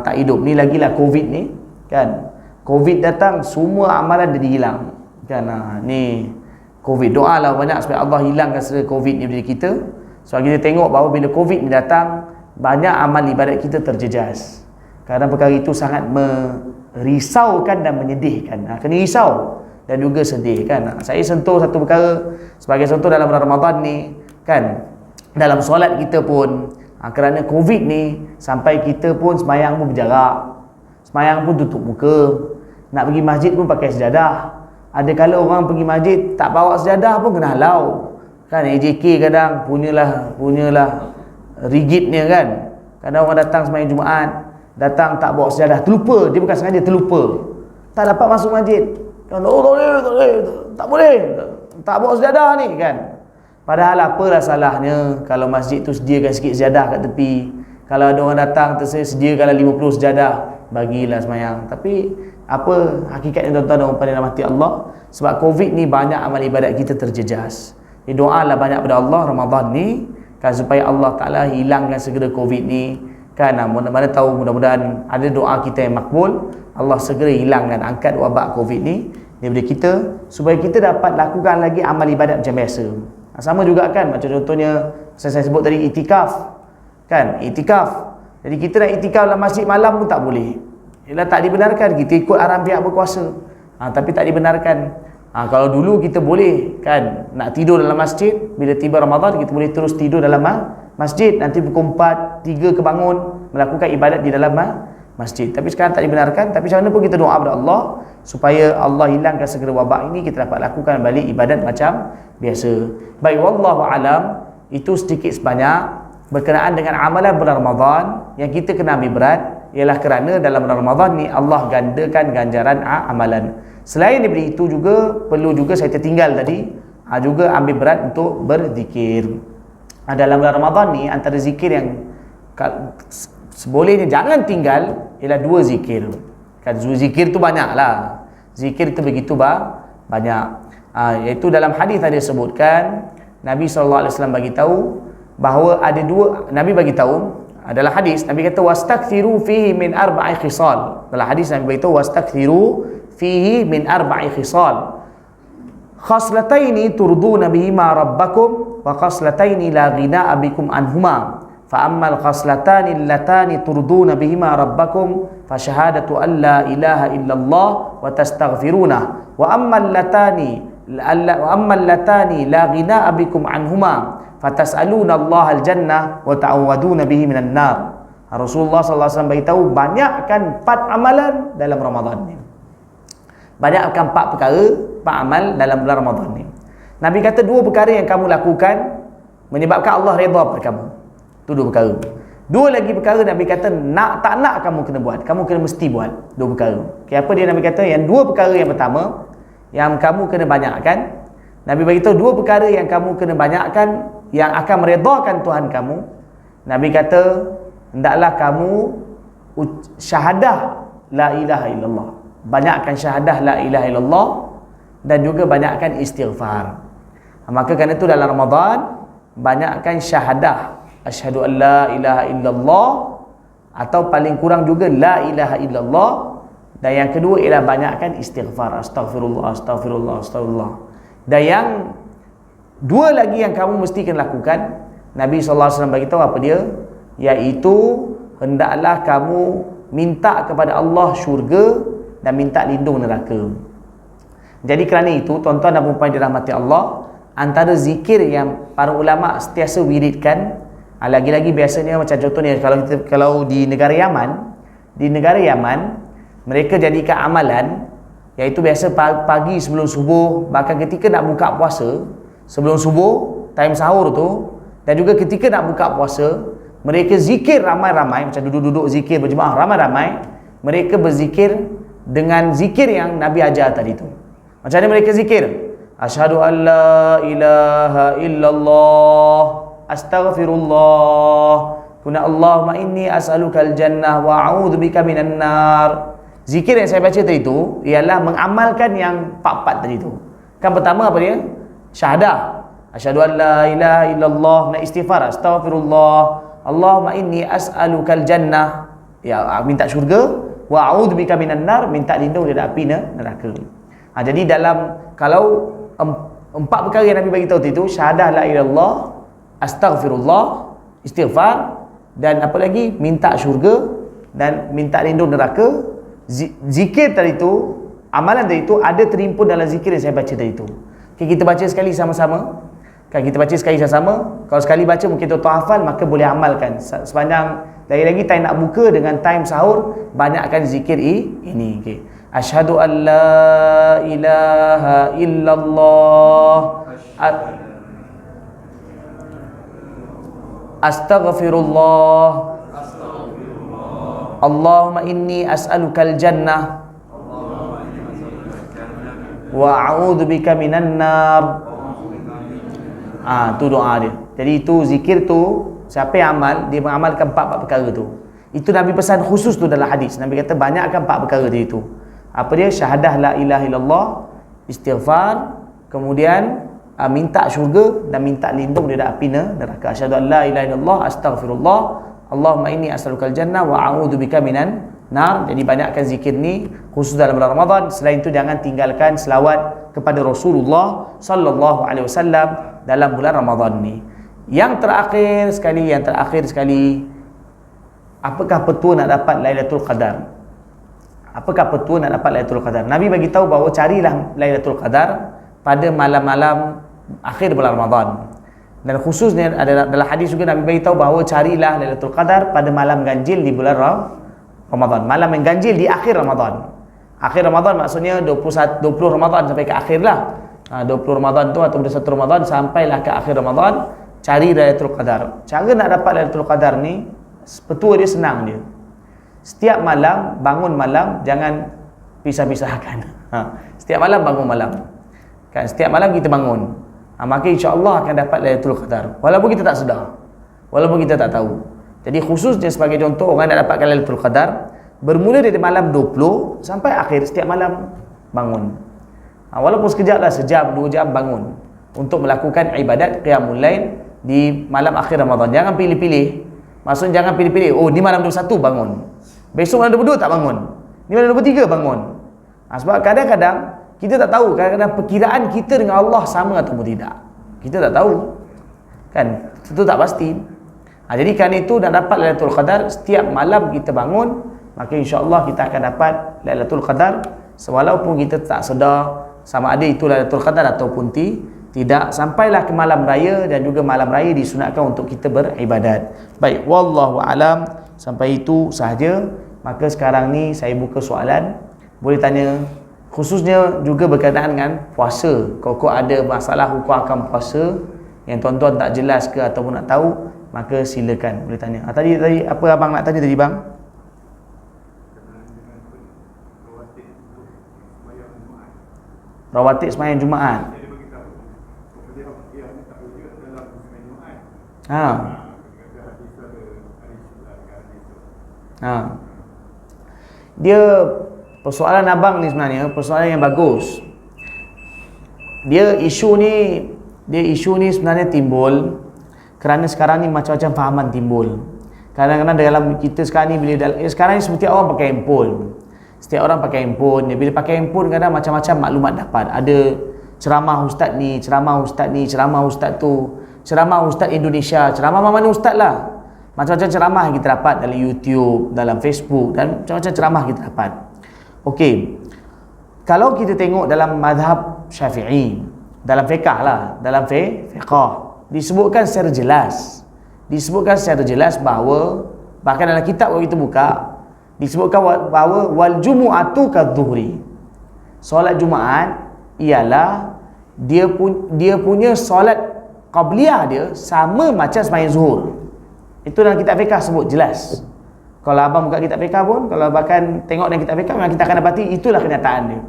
tak hidup. Ni lagilah Covid ni kan. Covid datang, semua amalan dia hilang kan. Ni Covid, doalah banyak supaya Allah hilangkan segala Covid ni dari kita. Sebab kita tengok bahawa bila Covid ni datang, banyak amal ibadat kita terjejas. Kadang perkara itu sangat merisaukan dan menyedihkan. Kena risau dan juga sedih kan. Saya sentuh satu perkara sebagai contoh dalam bulan Ramadan ni kan, dalam solat kita pun kerana Covid ni, sampai kita pun sembahyang pun berjarak, sembahyang pun tutup muka, nak pergi masjid pun pakai sejadah. Ada kala orang pergi masjid tak bawa sejadah pun kena halau kan. AJK kadang punyalah rigidnya kan. Kadang orang datang sembahyang Jumaat, datang tak bawa sejadah, terlupa, dia bukan sengaja terlupa, tak dapat masuk masjid. Tak boleh, tak bawa sejadah ni kan. Padahal apalah salahnya kalau masjid tu sediakan sikit sejadah kat tepi. Kalau ada orang datang, sediakanlah 50 sejadah, bagilah semayang. Tapi apa hakikatnya tuan-tuan dan puan yang dirahmati Allah? Sebab Covid ni banyak amal ibadat kita terjejas. Doalah banyak pada Allah Ramadan ni kan, supaya Allah Ta'ala hilangkan segera Covid ni kan. Mana tahu, mudah-mudahan ada doa kita yang makbul, Allah segera hilangkan, angkat wabak Covid ni daripada kita, supaya kita dapat lakukan lagi amal ibadat macam biasa. Sama juga kan, macam contohnya saya sebut tadi itikaf kan, itikaf. Jadi kita nak itikaf dalam masjid malam pun tak boleh. Ialah tak dibenarkan, kita ikut arahan pihak berkuasa. Tapi tak dibenarkan. Kalau dulu kita boleh kan, nak tidur dalam masjid, bila tiba Ramadan kita boleh terus tidur dalam masjid, nanti pukul 4, 3 kebangun melakukan ibadat di dalam masjid. Tapi sekarang tak dibenarkan. Tapi macam mana pun kita doa kepada Allah supaya Allah hilangkan segera wabak ini, kita dapat lakukan balik ibadat macam biasa. Baik, wallahu alam. Itu sedikit sebanyak berkenaan dengan amalan bulan Ramadan yang kita kena ambil berat, ialah kerana dalam bulan Ramadan ni Allah gandakan ganjaran amalan. Selain daripada itu juga perlu juga saya tertinggal tadi, juga ambil berat untuk berzikir. Dalam bulan Ramadan ni antara zikir yang sebolehnya jangan tinggal ialah 2 zikir. Kan zikir tu banyaklah. Zikir tu begitu banyak. Iaitu dalam hadis tadi sebutkan Nabi SAW bagi tahu bahawa ada dua. Nabi bagi tahu adalah hadis. Nabi kata wastakthiru fihi min arba'i khisal. Dalam hadis Nabi bagi tahu wastakthiru fihi min arba'i khisal. Khaslataini turduna bihima rabbakum wa khaslataini la ghina'a bikum anhuma. Fa ammal khaslatani allatani turduna bihima rabbakum fa syahadatu an la ilaha illallah wa tastaghfirunah. Wa ammal latani la ghina'a bikum anhuma fatas'aluna Allah al-jannah wa ta'awaduna bihi minan nar. Rasulullah sallallahu alaihi wasallam beritahu banyakkan 4 amalan dalam Ramadan ni. Banyakkan 4 perkara, 4 amal dalam bulan Ramadan ni. Nabi kata 2 perkara yang kamu lakukan menyebabkan Allah redha pada kamu. Itu 2 perkara. 2 lagi perkara Nabi kata tak nak kamu kena buat, kamu kena mesti buat 2 perkara. Okay, apa dia Nabi kata? Yang 2 perkara yang pertama yang kamu kena banyakkan. Nabi beritahu 2 perkara yang kamu kena banyakkan yang akan meredakan Tuhan kamu. Nabi kata hendaklah kamu syahadah la ilaha illallah. Banyakkan syahadah la ilaha illallah dan juga banyakkan istighfar. Maka kerana itu dalam Ramadan banyakkan syahadah asyhadu an la ilaha illallah atau paling kurang juga la ilaha illallah. Dan yang kedua ialah banyakkan istighfar, astagfirullah, astagfirullah, astagfirullah. Dan yang 2 lagi yang kamu mesti kena lakukan, Nabi SAW beritahu apa dia? Iaitu hendaklah kamu minta kepada Allah syurga dan minta lindung neraka. Jadi kerana itu, tuan-tuan dan puan-puan dirahmati Allah, antara zikir yang para ulama sentiasa wiridkan, lagi-lagi biasanya macam contohnya kalau di negara Yaman, mereka jadikan amalan iaitu biasa pagi sebelum subuh, bahkan ketika nak buka puasa sebelum subuh, time sahur tu, dan juga ketika nak buka puasa, mereka zikir ramai-ramai, macam duduk-duduk zikir berjemaah ramai-ramai. Mereka berzikir dengan zikir yang Nabi ajar tadi tu. Macam mana mereka zikir? Asyhadu an la ilaha illallah, astaghfirullah, kuna Allahumma inni as'alukal jannah wa a'udzubika minan nar. Zikir yang saya baca tadi tu ialah mengamalkan yang 4 tadi tu. Kan pertama apa dia? Syahadah. Asyhadu an la ilaha illallah, nak istighfar, astaghfirullah, Allahumma inni as'alukal jannah, ya minta syurga, wa a'udzubika minan nar, minta lindung dari api neraka. Jadi dalam kalau 4 perkara yang Nabi bagi tahu itu, syahadah la ilaha illallah, astaghfirullah, istighfar, dan apa lagi? Minta syurga dan minta lindung neraka. Zikir tadi tu, amalan tadi tu ada terimpun dalam zikir yang saya baca tadi tu. Okay, kita baca sekali sama-sama. Kan kita baca sekali sama-sama. Kalau sekali baca mungkin tuan-tuan hafal, maka boleh amalkan. Sepanjang lagi-lagi time nak buka dengan time sahur, banyakkan zikir ini. Okay. Asyhadu an la ilaha illallah, astaghfirullah, Allahumma inni as'alukal jannah wa a'udzubika minan nar. Tu doa dia. Jadi itu zikir tu, siapa yang amal, dia mengamalkan 4 perkara tu. Itu Nabi pesan khusus tu dalam hadis. Nabi kata banyakkan 4 perkara dia itu. Apa dia? Syahadah la ilaha illallah, istighfar, kemudian minta syurga dan minta lindung dari api neraka. Asyhadu an la ilaha illallah, astaghfirullah, Allahumma inni as'alukal jannah wa a'udzubika minan nar. Jadi banyakkan zikir ni khusus dalam bulan Ramadan. Selain itu jangan tinggalkan selawat kepada Rasulullah sallallahu alaihi wasallam dalam bulan Ramadan ni. Yang terakhir sekali, apakah petua nak dapat Lailatul Qadar? Apakah petua nak dapat Lailatul Qadar? Nabi bagi tahu bahawa carilah Lailatul Qadar pada malam-malam akhir bulan Ramadan. Dan khususnya ada dalam hadis juga Nabi bagi tahu bahawa carilah Lailatul Qadar pada malam ganjil di bulan Ramadan. Malam yang ganjil di akhir Ramadan. Akhir Ramadan maksudnya 20 Ramadan sampai ke akhir lah. 20 Ramadan tu atau 21 Ramadan sampailah ke akhir Ramadan, cari Lailatul Qadar. Cara nak dapat Lailatul Qadar ni, petua dia senang dia. Setiap malam, bangun malam, jangan pisah-pisahkan. Setiap malam bangun malam. Kan setiap malam kita bangun. Maka insya-Allah akan dapat Lailatul Qadar. Walaupun kita tak sedar. Walaupun kita tak tahu. Jadi khususnya sebagai contoh orang nak dapatkan Lailatul Qadar, bermula dari malam 20 sampai akhir, setiap malam bangun. Walaupun sekejap lah, sejam, 2 jam bangun. untuk melakukan ibadat qiyamul lail di malam akhir Ramadan. Jangan pilih-pilih. Maksudnya jangan pilih-pilih. Oh, ni malam 21 bangun. Besok malam 22 tak bangun. Ni malam 23 bangun. Sebab kadang-kadang kita tak tahu, kadang-kadang perkiraan kita dengan Allah sama ataupun tidak. Kita tak tahu. Kan? Itu tak pasti. Jadi kerana itu nak dapat Lailatul Qadar, setiap malam kita bangun, maka insya-Allah kita akan dapat Lailatul Qadar, walaupun kita tak sedar sama ada itu Lailatul Qadar ataupun tidak. Sampailah ke malam raya, dan juga malam raya disunatkan untuk kita beribadat. Baik, wallahu alam, sampai itu sahaja. Maka sekarang ni saya buka soalan, boleh tanya, khususnya juga berkaitan dengan puasa. Kalau ada masalah hukum akan puasa yang tuan-tuan tak jelas ke ataupun nak tahu, maka silakan boleh tanya. Tadi apa abang nak tanya tadi bang? Rawatib sembahyang Jumaat. Dia persoalan abang ni sebenarnya persoalan yang bagus. Dia isu ni sebenarnya timbul kerana sekarang ni macam-macam fahaman timbul. Kadang-kadang dalam kita sekarang ni sekarang ni seperti orang pakai handphone. Setiap orang pakai handphone. Bila pakai handphone kadang macam-macam maklumat dapat. Ada ceramah ustaz ni, ceramah ustaz ni, ceramah ustaz tu, ceramah ustaz Indonesia, ceramah mana ustaz lah. Macam-macam ceramah yang kita dapat dalam YouTube, dalam Facebook, dan macam-macam ceramah kita dapat. Okey. Kalau kita tengok dalam mazhab Syafi'i, dalam fiqh lah, dalam fiqh disebutkan secara jelas bahawa bahkan dalam kitab kalau kita buka disebutkan bahawa wal jumu'atu kadzuhri. Solat Jumaat ialah dia punya solat qabliyah dia sama macam sembahyang zuhur. Itu dalam kitab fiqh sebut jelas. Kalau abang buka kitab fiqh pun, kalau bahkan tengok dalam kitab fiqh, memang kita akan dapati itulah kenyataan dia.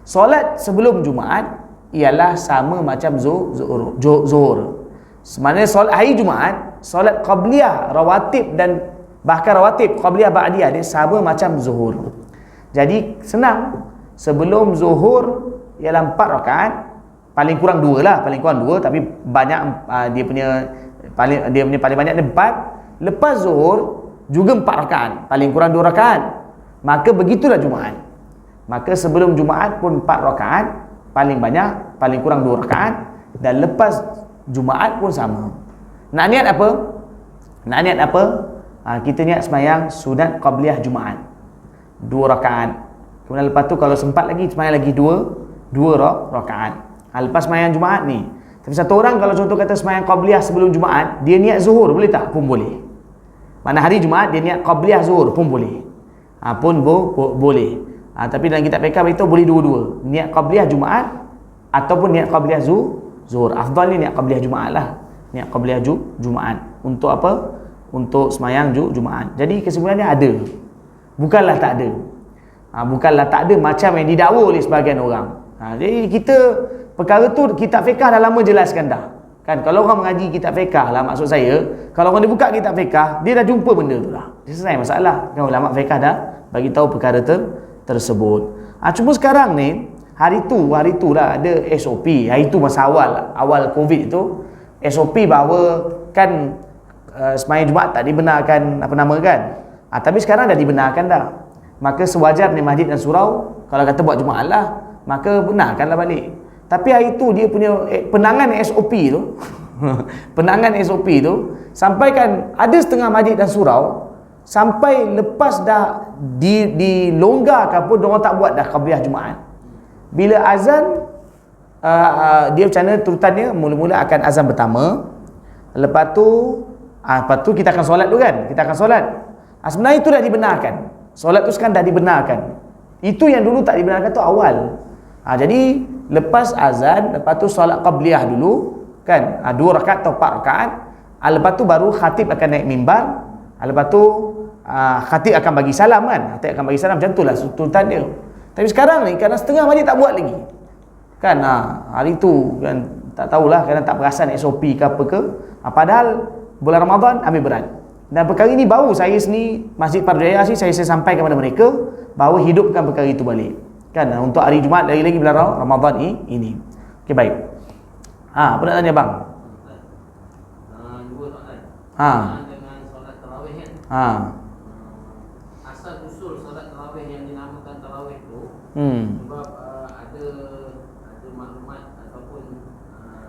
Solat sebelum Jumaat ialah sama macam zuhur. Sebenarnya solat hari Jumaat, solat qabliyah, rawatib dan bahkan rawatib qabliyah ba'diyah dia sama macam zuhur. Jadi senang. Sebelum zuhur ialah 4 rakaat, paling kurang 2 lah, paling kurang 2, tapi banyak dia punya paling banyak dia 4. Lepas zuhur juga 4 rakaat, paling kurang 2 rakaat. Maka begitulah Jumaat. Maka sebelum Jumaat pun 4 rakaat, paling banyak, paling kurang 2 rakaat, dan lepas Jumaat pun sama. Nak niat apa? Kita niat sembahyang sunat qabliyah Jumaat 2 rakaat. Kemudian lepas tu kalau sempat lagi sembahyang lagi 2 rakaat. Lepas sembahyang Jumaat ni. Tapi satu orang kalau contoh kata sembahyang qabliyah sebelum Jumaat, dia niat zuhur, boleh tak? Pun boleh. Mana hari Jumaat dia niat qabliyah zuhur pun boleh. Boleh. Tapi dalam kitab fiqh itu boleh dua-dua. Niat qabliyah Jumaat ataupun niat qabliyah zuhur. Afdalnya niat qabliyah Jumaat lah. Niat qabliyah Jumaat. Untuk apa? Untuk sembahyang Jumaat. Jadi kesimpulannya ada. Bukanlah tak ada. Bukanlah tak ada macam yang didakwa oleh sebahagian orang. Jadi kita perkara tu kitab fiqh dah lama jelaskan dah. Kan kalau orang mengaji kitab fiqh lah, maksud saya, kalau orang dia buka kitab fiqh, dia dah jumpa benda tu dah. Dia selesai masalah. Kan ulama fiqh dah bagi tahu perkara tersebut. Cuma sekarang ni hari tu lah ada SOP. Hari tu masa awal Covid tu SOP bahawa kan sembahyang Jumaat tak dibenarkan tapi sekarang dah dibenarkan dah. Maka sewajarnya masjid dan surau kalau kata buat Jumaat lah, maka benarkanlah balik. Tapi hari tu dia punya penangan SOP tu penangan SOP tu sampaikan ada setengah masjid dan surau sampai lepas dah dilonggarkan pun diorang tak buat dah qabliyah Jumaat. Bila azan dia macam mana turutannya, mula-mula akan azan pertama, lepas tu kita akan solat dulu kan, sebenarnya itu dah dibenarkan, solat tu sekarang dah dibenarkan. Itu yang dulu tak dibenarkan tu awal. Jadi lepas azan, lepas tu solat qabliyah dulu kan, 2 rakaat atau 4 rakaat, lepas tu baru khatib akan naik mimbar, lepas tu khatib akan bagi salam kan, macam tu lah turutan dia. Tapi sekarang ni kerana setengah masjid tak buat lagi kan, hari tu kan tak tahulah kerana tak perasan SOP ke apa ke, padahal bulan Ramadan ambil berat. Dan perkara ini baru saya sendiri Masjid Pardaya saya sampaikan kepada mereka bahawa hidupkan perkara itu balik kan, untuk hari Jumaat lagi-lagi bulan Ramadan ini. Okey, baik. Apa nak tanya bang? Dua soalan. Ha. Dengan solat tarawih kan. Ha. Asal usul solat tarawih yang dinamakan tarawih tu sebab ada maklumat ataupun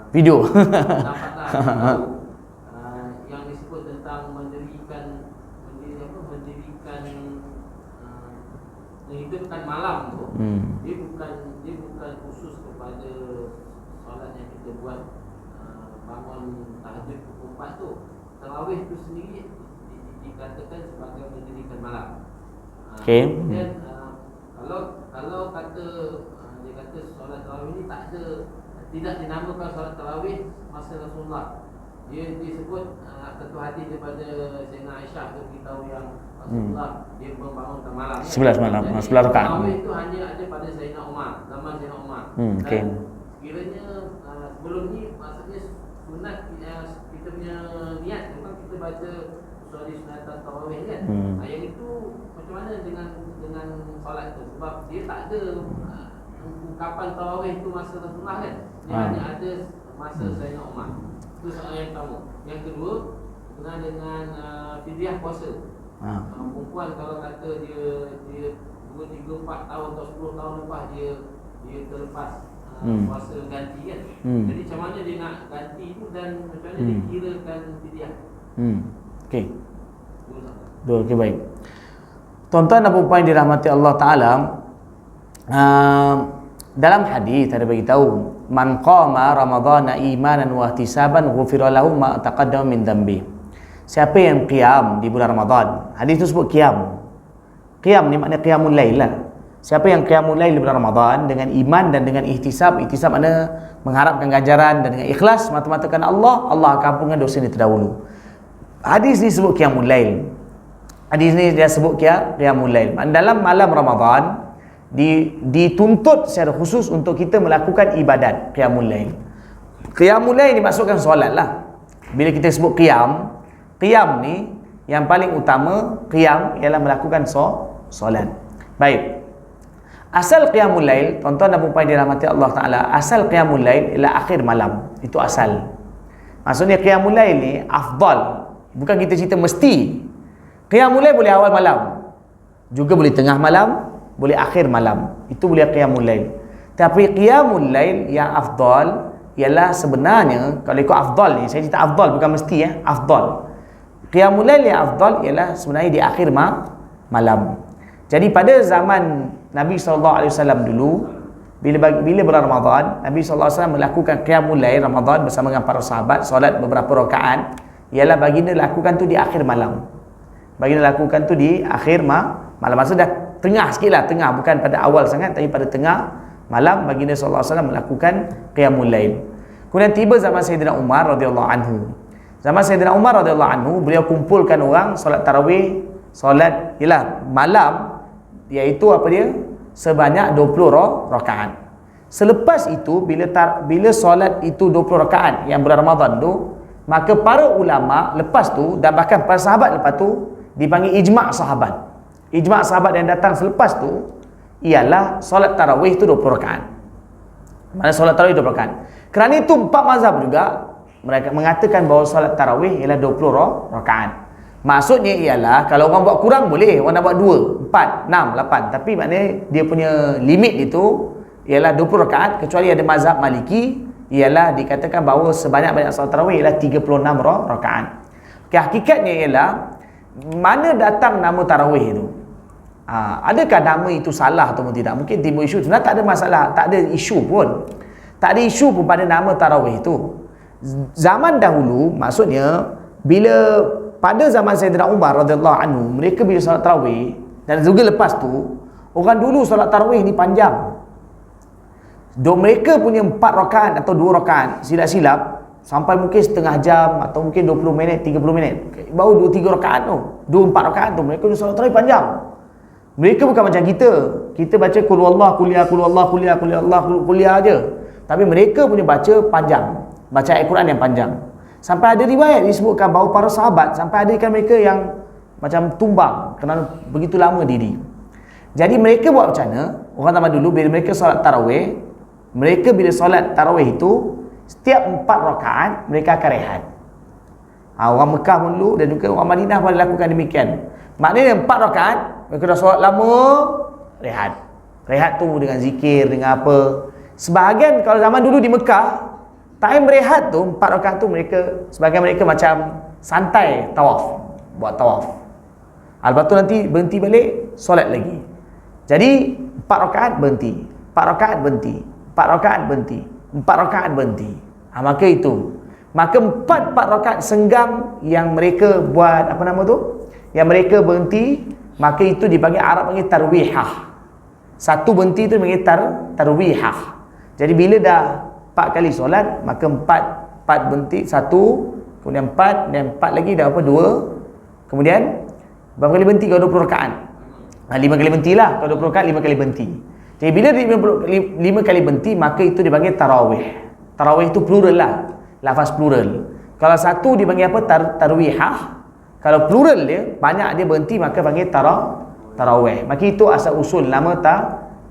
Video. dapatlah yang disebut tentang mendirikan menghidupkan malam tu. Dia bukan khusus kepada solat yang kita buat bangun tahajud pukul 4 tu. Tarawih tu sendiri dikatakan sebagai mendirikan malam. Okey. Dan kalau kata dia kata solat tarawih ni tidak dinamakan solat tarawih masa Rasulullah. Dia disebut satu hadis daripada Sayyidina Aisyah tu beritahu yang Rasulullah dia membangunkan malam 11 malam, 11 rakaat. Tarawih itu hanya ada pada Sayyidina Umar, zaman Sayyidina Umar. Okey. Sekiranya sebelum ni maksudnya sunat kita punya niat kan kita baca sunatan tarawih kan. Yang itu macam mana dengan solat tu, sebab dia tak ada ungkapan tarawih tu masa Rasulullah kan. Dia hanya ada masa Sayyidina Umar. Itu soalan yang pertama. Yang kedua berkenaan dengan fidyah puasa. Perempuan kalau kata dia 2, 3, 4 tahun atau 10 tahun lepas dia terlepas puasa ganti kan. Jadi macam mana dia nak ganti tu dan macam mana dia kirakan fidyah. Okey. Okey, baik. Tuan-tuan dan puan yang dirahmati Allah Taala, dalam hadis ada beritahu, man qama ramadhana imanan wa ihtisaban ghufira lahu ma taqaddama min dhanbi. Siapa yang qiyam di bulan Ramadan, hadis itu sebut qiyam. Qiyam ni makna qiyamul lail lah. Siapa yang qiyamul lail di bulan Ramadan dengan iman dan dengan ihtisab, ihtisab makna mengharapkan ganjaran, dan dengan ikhlas mata-mata kerana Allah, Allah akan ampunkan dosa ni terdahulu. Hadis ni sebut qiyamul lail. Hadis ni dia sebut qiyamul lail. Dalam malam Ramadan dituntut secara khusus untuk kita melakukan ibadat qiyamul lail. Qiyamul lail dimaksudkan solat lah. Bila kita sebut qiyam ni yang paling utama, qiyam ialah melakukan solat. Baik. Asal qiyamul lail, tuan-tuan dan puan dirahmati Allah Taala, asal qiyamul lail ialah akhir malam. Itu asal. Maksudnya qiyamul lail ni afdal. Bukan kita cerita mesti. Qiyamul lail boleh awal malam, juga boleh tengah malam, boleh akhir malam. Itu boleh qiyamul lail. Tapi qiyamul lail yang afdal ialah sebenarnya, kalau ikut afdal ni, saya cerita afdal bukan mesti afdal. Qiyamul lail yang afdal ialah sebenarnya di akhir malam. Jadi pada zaman Nabi SAW dulu, bila bulan Ramadan, Nabi SAW melakukan qiyamul lail Ramadan bersama dengan para sahabat, solat beberapa rakaat, ialah baginda lakukan tu di akhir malam. Baginda lakukan tu di akhir malam. Maksud dah tengah sikit lah, tengah, bukan pada awal sangat, tapi pada tengah malam baginda sallallahu alaihi wasallam melakukan qiyamul lail. Kemudian tiba zaman Sayyidina Umar radhiyallahu anhu. Zaman Sayyidina Umar radhiyallahu anhu, beliau kumpulkan orang solat tarawih, solat ialah malam, iaitu apa dia? Sebanyak 20 rakaat. Selepas itu bila solat itu 20 rakaat yang bulan Ramadan tu, maka para ulama lepas tu dan bahkan para sahabat lepas tu dipanggil ijma' sahabat. Ijma' sahabat yang datang selepas tu ialah solat tarawih itu 20 rakaat. Mana solat tarawih 20 rakaat. Kerana itu empat mazhab juga mereka mengatakan bahawa solat tarawih ialah 20 rakaat. Maksudnya ialah kalau orang buat kurang boleh, orang nak buat 2, 4, 6, 8, tapi maknanya dia punya limit itu ialah 20 rakaat, kecuali ada mazhab Maliki ialah dikatakan bahawa sebanyak-banyak solat tarawih ialah 36 rakaat. Okay, hakikatnya ialah mana datang nama tarawih itu? Adakah nama itu salah atau tidak? Mungkin timbul isu. Sebenarnya tak ada masalah, tak ada isu pun. Tak ada isu pun pada nama tarawih itu. Zaman dahulu, maksudnya bila pada zaman Sayyidina Umar radhiyallahu anhu, mereka bila solat tarawih, dan juga lepas tu, orang dulu solat tarawih ni panjang. Mereka punya 4 rakaat atau 2 rakaat, silap-silap sampai mungkin setengah jam atau mungkin 20 minit, 30 minit. Baru 2-3 rakaat tu, 2-4 rakaat tu mereka solat tarawih panjang. Mereka bukan macam kita. Kita baca qul huwallahu kuliah aja. Tapi mereka punya baca panjang. Baca ayat Quran yang panjang. Sampai ada riwayat disebutkan bahawa para sahabat sampai ada ikan mereka yang macam tumbang kerana begitu lama diri. Jadi mereka buat macam mana? Orang zaman dulu bila mereka solat tarawih, mereka bila solat tarawih itu Setiap 4 rakaat mereka akan rehat. Orang Mekah dulu dan juga orang Madinah pun lakukan demikian. Maknanya 4 rakaat mereka dah solat lama, rehat. Rehat tu dengan zikir, dengan apa. Sebahagian kalau zaman dulu di Mekah, time rehat tu 4 rakaat tu mereka, sebahagian mereka macam santai tawaf, buat tawaf. Lepas tu nanti berhenti balik, solat lagi. Jadi 4 rakaat berhenti, 4 rakaat berhenti, 4 rakaat berhenti, 4 rakaat berhenti. Maka itu, maka 4 rakaat senggang yang mereka buat, apa nama tu, yang mereka berhenti, maka itu dipanggil, Arab panggil tarwihah. Satu berhenti tu dipanggil tarwihah. Jadi bila dah 4 kali solat, maka 4 berhenti, 1, kemudian 4, dan 4 lagi dah apa, 2, kemudian berapa kali berhenti kalau 20 rakaat? 5 kali berhenti lah. Kalau 20 rakaat 5 kali berhenti. Jadi bila 5 kali berhenti, maka itu dipanggil tarawih. Tarawih itu plural lah, lafaz plural. Kalau satu dipanggil apa? Tarwihah. Kalau plural dia, banyak dia berhenti, maka panggil tarawih. Maka itu asal usul nama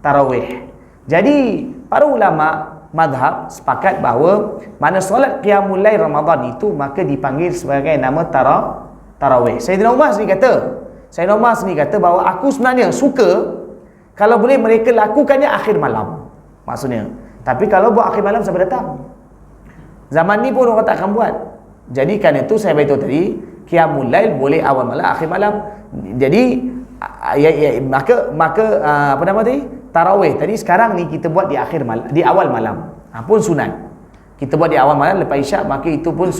tarawih. Jadi para ulama mazhab sepakat bahawa mana solat qiyamul lail Ramadan itu, maka dipanggil sebagai nama tarawih. Sayyidina Umar sendiri kata bahawa aku sebenarnya suka kalau boleh mereka lakukannya akhir malam, maksudnya. Tapi kalau buat akhir malam sampai datang, zaman ni pun orang tak akan buat. Jadi kan itu saya beritahu tadi, qiyamul lail boleh awal malam, akhir malam. Jadi maka apa nama tadi, tarawih tadi sekarang ni kita buat di akhir malam, di awal malam, pun sunat. Kita buat di awal malam lepas isyak, maka itu pun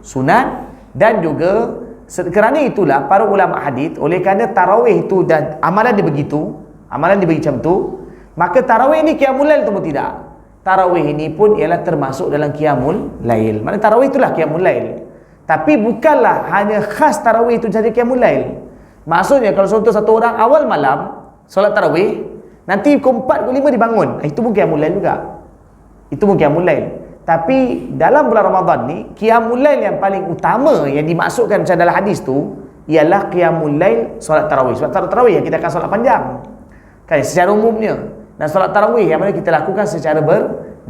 sunat. Dan juga kerana itulah para ulama hadis, oleh kerana tarawih itu dan amalan dia begitu, amalan dia macam tu, maka tarawih ni qiyamul lail atau tidak? Tarawih ini pun ialah termasuk dalam qiyamul lail. Maknanya tarawih itulah qiyamul lail. Tapi bukanlah hanya khas tarawih itu jadi qiyamul lail. Maksudnya kalau contoh satu orang awal malam solat tarawih, nanti pukul 4, pukul 5 dibangun, itu pun qiyamul lail juga. Itu pun qiyamul lail. Tapi dalam bulan Ramadan ni, qiyamul lail yang paling utama yang dimaksudkan macam dalam hadis tu ialah qiyamul lail solat tarawih. Solat tarawih yang kita akan solat panjang kan secara umumnya, dan solat tarawih yang mana kita lakukan secara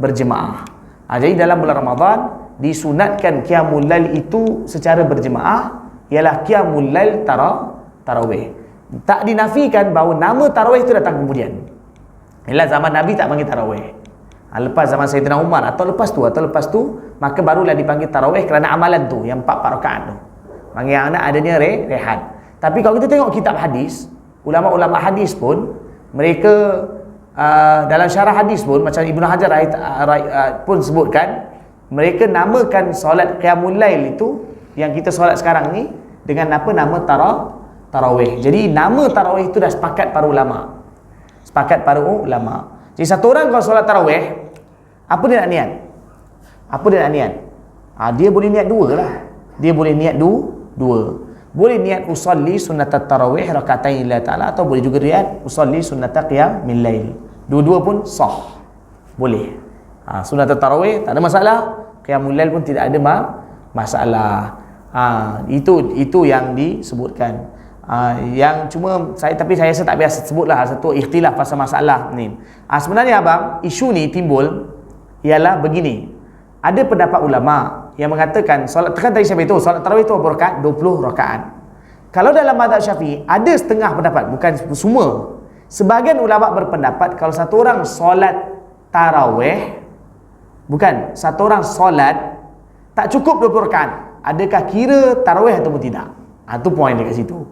berjemaah. Jadi dalam bulan Ramadan disunatkan qiyamul lail itu secara berjemaah, ialah qiyamul lail tarawih. Tak dinafikan bahawa nama tarawih itu datang kemudian. Ialah zaman Nabi tak panggil tarawih. Lepas zaman Sayyidina Umar atau lepas tu maka barulah dipanggil tarawih kerana amalan tu yang 4 rakaat tu. Panggil anak adanya rehat. Tapi kalau kita tengok kitab hadis, ulama-ulama hadis pun mereka dalam syarah hadis pun macam Ibnu Hajar pun sebutkan, mereka namakan solat qiyamul lail itu yang kita solat sekarang ni dengan apa, nama tarawih. Jadi nama tarawih itu dah sepakat para ulama. Jadi satu orang kalau solat tarawih, apa dia nak niat? Dia boleh niat 2 lah. Dia boleh niat 2. Boleh niat usalli sunnatat tarawih rakaatain lillahi ta'ala, atau boleh juga niat usalli sunnatat qiyamil lail. Dua-dua pun sah. Boleh. Sunnatat tarawih tak ada masalah, qiyamul lail pun tidak ada masalah. Itu yang disebutkan. Yang cuma saya rasa tak biasa sebutlah satu ikhtilaf pasal masalah ni. Sebenarnya abang, isu ni timbul ialah begini. Ada pendapat ulama yang mengatakan solat, kan tadi saya beritahu solat tarawih itu berapa rakaat? 20 rakaat. Kalau dalam mazhab Syafi'i ada setengah pendapat, bukan semua. Sebahagian ulama berpendapat kalau satu orang solat tarawih, bukan, satu orang solat tak cukup 20 rakaat, adakah kira tarawih ataupun tidak? Itu poin dia kat situ.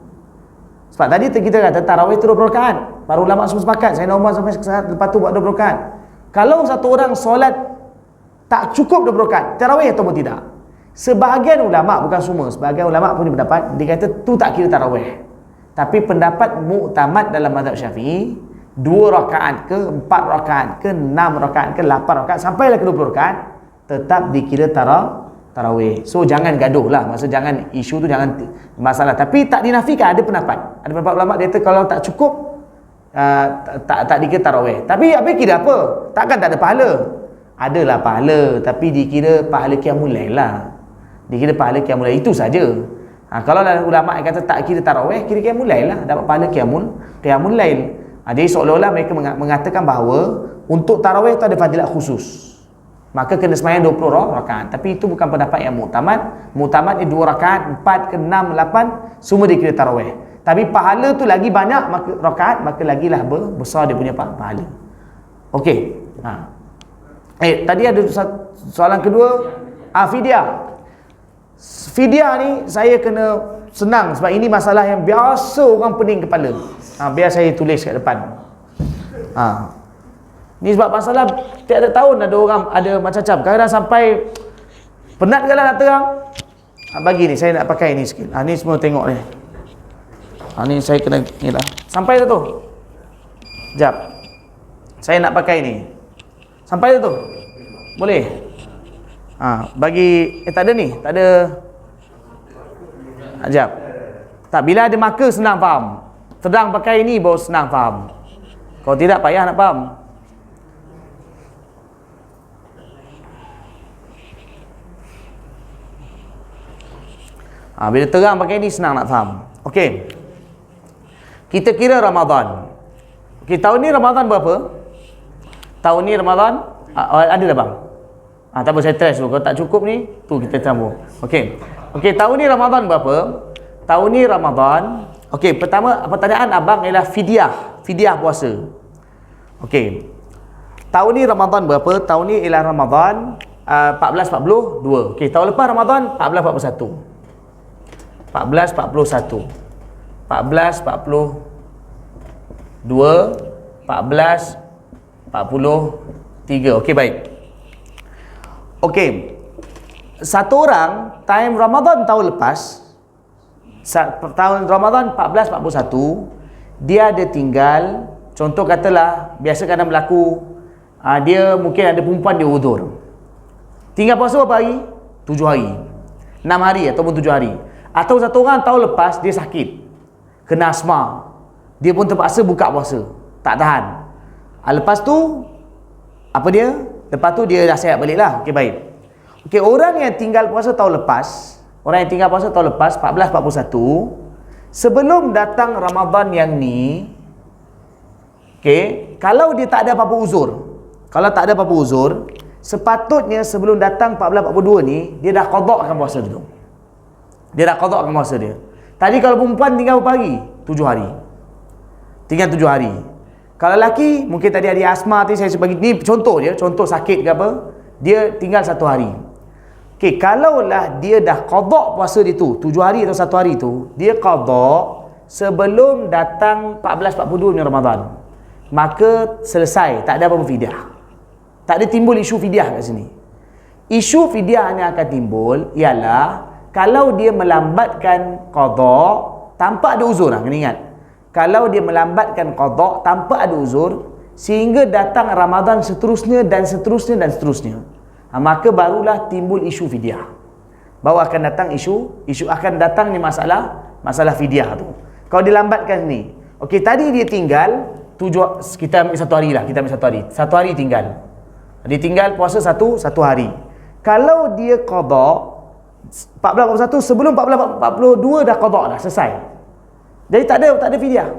Sebab tadi kita kata tarawih itu 20 rakaat. Para ulama semua sepakat. Sayyidina Umar sampai lepas tu buat 20 rakaat. Kalau satu orang solat tak cukup 20 rakaat, tarawih ataupun tidak? Sebahagian ulama, bukan semua, sebahagian ulama punya pendapat, dia kata tu tak kira tarawih. Tapi pendapat muktamad dalam mazhab Syafi'i, 2 rakaat ke, 4 rakaat ke, 6 rakaat ke, 8 rakaat sampailah ke 20 rakaat tetap dikira tarawih. So jangan gaduh lah, maksud jangan, isu tu jangan masalah. Tapi tak dinafikan, ada pendapat ulama dia kata kalau tak cukup tak dikira tarawih. Tapi apa kira apa? Takkan tak ada pahala? Adalah pahala, tapi dikira pahala qiyamul lail lah. Dikira pahala qiyamul lail itu saja. Kalau ulama yang kata tak kira tarawih, kira qiyamul lail lah, dapat pahala qiyamul lail. Jadi seolah-olah mereka mengatakan bahawa untuk tarawih itu ada fadilat khusus. maka kena sembahyang 20 rakaat. Tapi itu bukan pendapat yang muktamad. Muktamad ni 2 rakaat, 4 ke 6, 8 semua dikira tarawih. Tapi pahala tu lagi banyak maka rakaat, maka lagilah besar dia punya pahala. Okey. Tadi ada soalan kedua, fidyah. Fidyah ni saya kena senang sebab ini masalah yang biasa orang pening kepala. Biar saya tulis kat depan. Ni sebab masalah tiap-tiap tahun ada orang ada macam-macam. Kadang-kadang sampai penat kalau nak terang. Bagi ni saya nak pakai ni sikit. Ni semua tengok ni. Ni saya kena ni lah. Sampai dah tu. Jap. Saya nak pakai ni. Sampai dah tu. Boleh? Bagi tak ada ni, tak ada. Jap. Tak, bila ada marker senang faham. Sedang pakai ni baru senang faham. Kalau tidak payah nak faham. Bila terang pakai ni senang nak faham. Okey. Kita kira Ramadan. Okey, tahun ni Ramadan berapa? Tahun ni Ramadan ada dah bang? Tak apa, saya test dulu. Kalau tak cukup ni, tu kita campur. Okey. Okey, tahun ni Ramadan berapa? Tahun ni Ramadan. Okey, pertama pertanyaan abang ialah fidyah. Fidyah puasa. Okey. Tahun ni Ramadan berapa? Tahun ni ialah Ramadan 1442. Okey, tahun lepas Ramadan 1441. 1441. 1442. 1443. Okey, baik. Okey. Satu orang time Ramadan tahun lepas, tahun Ramadan 1441, dia ada tinggal, contoh katalah biasa kadang berlaku, dia mungkin ada perempuan dia uzur. Tinggal puasa berapa hari? 7 hari. 6 hari ataupun 7 hari. Atau satu orang tahun lepas dia sakit, kena asma, dia pun terpaksa buka puasa, tak tahan. Lepas tu apa dia? Lepas tu dia dah sihat balik lah. Okey, baik. Okey, orang yang tinggal puasa tahun lepas, 1441, sebelum datang Ramadan yang ni, okey, kalau dia tak ada apa-apa uzur, sepatutnya sebelum datang 1442 ni, dia dah qadakkan puasa dulu. Tadi kalau perempuan tinggal berapa hari? 7 hari. Tinggal 7 hari. Kalau lelaki, mungkin tadi ada asma tadi saya bagi ni contoh je, contoh sakit ke apa, dia tinggal 1 hari. Okey, kalaulah dia dah qada puasa dia tu 7 hari atau 1 hari tu, dia qada sebelum datang 1442 ni Ramadan, maka selesai, tak ada apa-apa fidyah. Tak ada timbul isu fidyah kat sini. Isu fidyah yang akan timbul ialah kalau dia melambatkan qada tanpa ada uzur. Kena ingat, kalau dia melambatkan qada tanpa ada uzur sehingga datang Ramadan seterusnya dan seterusnya dan seterusnya, maka barulah timbul isu fidyah. Baru akan datang isu akan datang ni masalah fidyah tu. Kalau dilambatkan ni, okey, tadi dia tinggal kita ambil 1 hari lah, kita ambil 1 hari. 1 hari tinggal. Dia tinggal puasa satu hari. Kalau dia qada 1441 sebelum 1442 dah qada dah selesai. Jadi tak ada fidyah.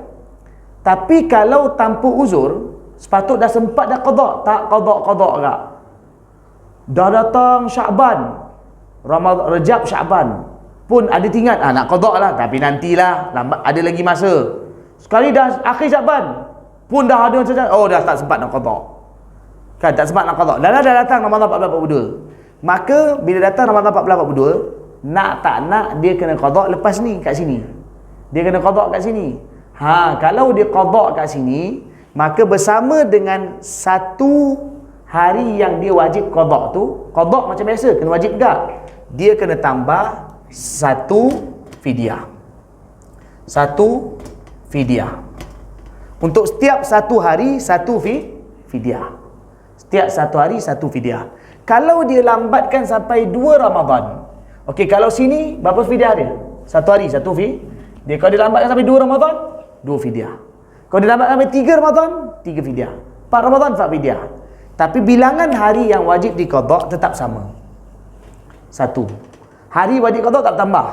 Tapi kalau tanpa uzur, sepatut dah sempat dah qada, tak qada agak. Dah datang Syaban, Ramadan, Rejab, Syaban pun ada tinggal nak qada lah, tapi nantilah, lambat, ada lagi masa. Sekali dah akhir Syaban pun dah ada macam dah tak sempat nak qada. Kan tak sempat nak qada. Dah datang Ramadan 1442. Maka bila datang Ramadan 1442, nak tak nak dia kena qada lepas ni kat sini. Dia kena qada kat sini. Kalau dia qada kat sini, maka bersama dengan 1 hari yang dia wajib qada tu, qada macam biasa kena wajib juga, dia kena tambah 1 fidyah. 1 fidyah. Untuk setiap 1 hari 1 fidyah. Setiap 1 hari 1 fidyah. Kalau dia lambatkan sampai 2 Ramadan, okey, kalau sini berapa fidyah dia? 1 hari 1 dia. Kalau dia lambatkan sampai 2 Ramadan, 2 fidyah. Kalau dia lambatkan sampai 3 Ramadan, 3 fidyah. 4 Ramadan 4 fidyah. Tapi bilangan hari yang wajib diqada tetap sama. 1. Hari wajib qada tak tambah.